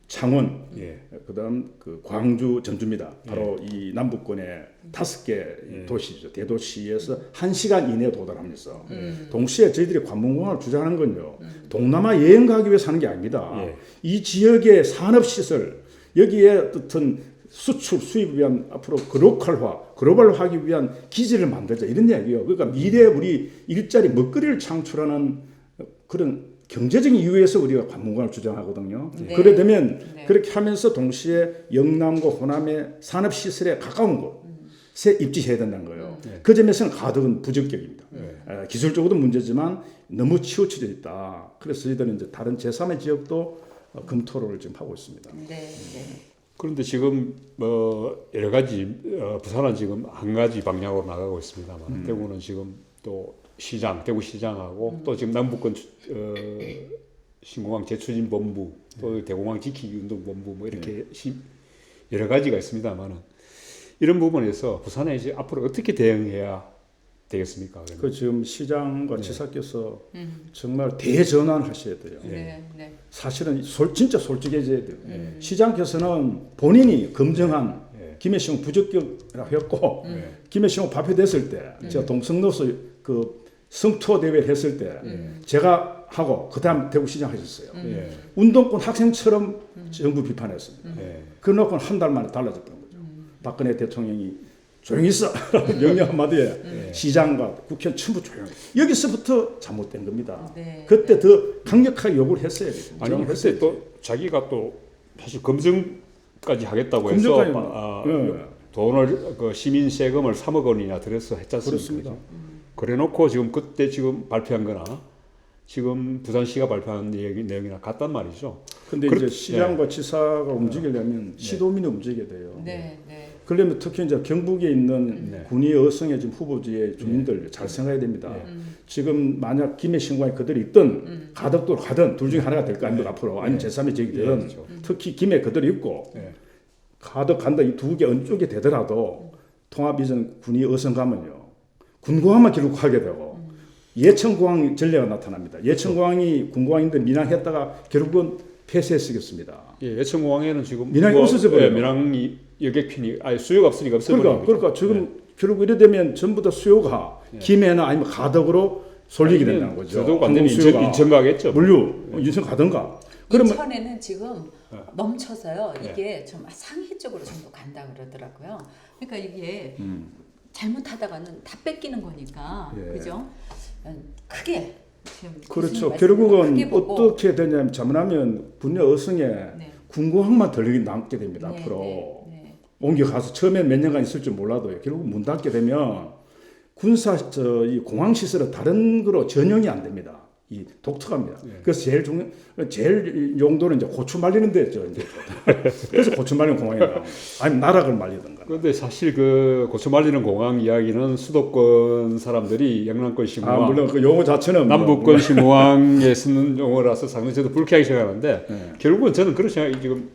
창원, 예. 그다음 그 광주, 전주입니다. 바로 이 남북권의 5개 도시죠. 대도시에서 1시간 이내에 도달하면서 동시에 저희들이 관문공항을 주장하는 건요. 동남아 여행 가기 위해서 하는 게 아닙니다. 예. 이 지역의 산업시설 여기에 어떤 수출 수입을 위한 앞으로 글로벌화하기 위한 기지를 만들자 이런 이야기예요. 그러니까 미래 우리 일자리 먹거리를 창출하는 그런 경제적인 이유에서 우리가 관문공항을 주장하거든요. 네. 그래 되면 네. 그렇게 하면서 동시에 영남과 호남의 산업시설에 가까운 곳에 입지해야 된다는 거예요. 그 점에서는 가덕은 부적격입니다. 기술적으로도 문제지만 너무 치우쳐져 있다. 그래서 저희들은 이제 다른 제3의 지역도 검토를 지금 하고 있습니다. 네. 네. 그런데 지금 뭐 여러 가지 부산은 지금 한 가지 방향으로 나가고 있습니다만 대구는 지금 또 대구 시장하고 또 지금 남북권 신공항 재추진 본부 또 대공항 지키기 운동 본부 뭐 이렇게 여러 가지가 있습니다만은 이런 부분에서 부산에 이제 앞으로 어떻게 대응해야 되겠습니까? 그러면? 그 지금 시장과 지사께서 정말 대전환하셔야 돼요. 네. 네. 사실은 진짜 솔직해져야 돼요. 시장께서는 본인이 검증한 김해시공 부적격이라고 했고 김해시공 발표됐을 때 제가 동성로서 그 성투어 대회를 했을 때 제가 하고 그다음 대구시장 하셨어요. 운동권 학생처럼 정부 비판했습니다. 그래놓고 한 달 만에 달라졌던 거죠. 박근혜 대통령이 조용히 있어 명령 한마디에 시장과 국회는 전부 조용히. 여기서부터 잘못된 겁니다. 네. 그때 더 강력하게 요구를 했어야 돼요. 아니 그때 또 자기가 또 사실 검증까지 하겠다고 해서 검증까지 돈을 그 시민 세금을 3억 원이나 들여서 했지 않습니까? 그렇습니다. 그래놓고 지금 그때 지금 발표한거나 지금 부산시가 발표한 내용이나 같단 말이죠. 근데 이제 시장과 지사가 움직이려면 시도민이 움직여야 돼요. 네. 네. 그러려면 특히 이제 경북에 있는 군위 어성의 지금 후보지의 주민들 잘 생각해야 됩니다. 지금 만약 김해신공항에 그들이 있든 가덕도로 가든 둘 중에 하나가 될 거 아닙니까 앞으로 아니면 제3의 지역이 되든 그렇죠. 특히 김해 그들이 있고 가덕 간다 이 두 개 어느 쪽에 되더라도 통합 이전 군위 어성 가면요 군공항만 결국 하게 되고 예천공항 전례가 나타납니다. 예천공항이 군공항인데 민항했다가 결국은 폐쇄에 쓰겠습니다. 예, 예천공항에는 지금 민항이 없어져 버려요. 민항이 여객편이 아예 수요가 없으니까 없어버립니다. 그러니까 지금 결국 이래 되면 전부 다 수요가 김해나 아니면 가덕으로 쏠리게 된다는 거죠. 저도 안 되면 항공 인천 가겠죠. 물류 인천 가든가. 그러면 인천에는 지금 넘쳐서요. 이게 좀 상해 쪽으로 전부 간다 그러더라고요. 그러니까 이게 잘못하다가는 다 뺏기는 거니까 그죠? 크게 지금 그렇죠. 교수님 결국은 말씀대로 크게 보고. 어떻게 되냐면 잘못하면 군내 어성에 군공항만 덜 남게 됩니다. 네, 앞으로 네. 옮겨가서 처음에 몇 년간 있을 줄 몰라도요. 결국 문 닫게 되면 이 공항 시설은 다른 거로 전용이 안 됩니다. 이 독특합니다. 그래서 제일 용도는 이제 고추 말리는 데죠. 이제 그래서 고추 말리는 공항이다. 아니면 나락을 말리든가. 그런데 사실 그 고쳐 말리는 공항 이야기는 수도권 사람들이 영남권 신공항, 물론 그 용어 자체는 남북권 신공항에 쓰는 용어라서 상당히 저도 불쾌하게 생각하는데 결국은 저는 그런 생각이 지금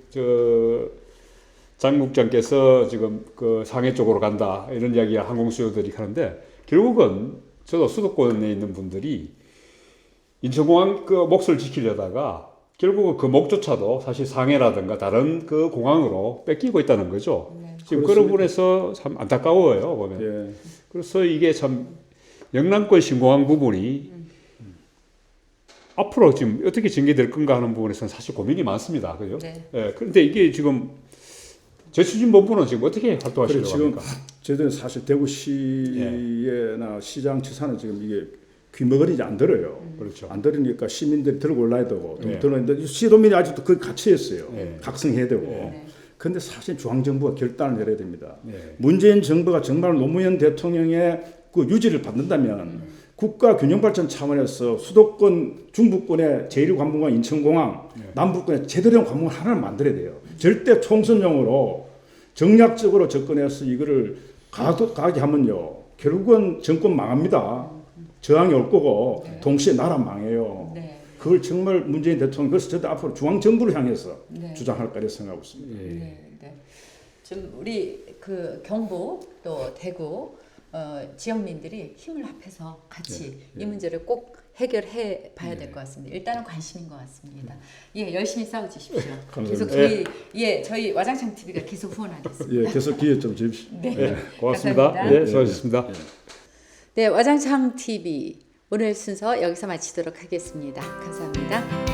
장 국장께서 지금 그 상해 쪽으로 간다 이런 이야기가 항공수요들이 하는데 결국은 저도 수도권에 있는 분들이 인천공항 그 몫을 지키려다가 결국은 그 목조차도 사실 상해라든가 다른 그 공항으로 뺏기고 있다는 거죠. 지금 그런 부분에서 참 안타까워요 보면. 예. 그래서 이게 참 영남권 신공항 부분이 앞으로 지금 어떻게 전개될 건가 하는 부분에서는 사실 고민이 많습니다. 그죠? 네. 예, 그런데 이게 지금 재추진본부는 지금 어떻게 활동하시려고 지금 합니까? 저희들은 사실 대구시나 시장지사는 지금 이게 귀머거리 안 들어요. 그렇죠. 안 들으니까 시민들이 들고 올라야 되고 네. 들어는데 시도민이 아직도 그 갇혀있어요. 네. 각성해야 되고. 네. 근데 사실 중앙정부가 결단을 내려야 됩니다. 네. 문재인 정부가 정말 노무현 대통령의 그 유지를 받는다면 국가 균형 발전 차원에서 수도권 중부권의 제1관문공항 인천공항, 남부권에 제대로 된 관문공항 하나를 만들어야 돼요. 절대 총선용으로 정략적으로 접근해서 이거를 가게 하면요. 결국은 정권 망합니다. 저항이 올 거고 동시에 나라 망해요. 네. 그걸 정말 문재인 대통령 그래서 저도 앞으로 중앙정부를 향해서 네. 주장할 거라 생각하고 있습니다. 네, 네. 좀 우리 그 경북 또 대구 지역민들이 힘을 합해서 같이 이 문제를 꼭 해결해 봐야 될 것 같습니다. 일단은 관심인 것 같습니다. 예, 열심히 싸워 주십시오. 계속 저희 와장창 TV가 계속 후원하겠습니다. 예, 계속 기회 좀 주십시오. 네, 네, 고맙습니다. 감사합니다. 네, 수고하셨습니다. 네, 와장창 TV 오늘 순서 여기서 마치도록 하겠습니다. 감사합니다.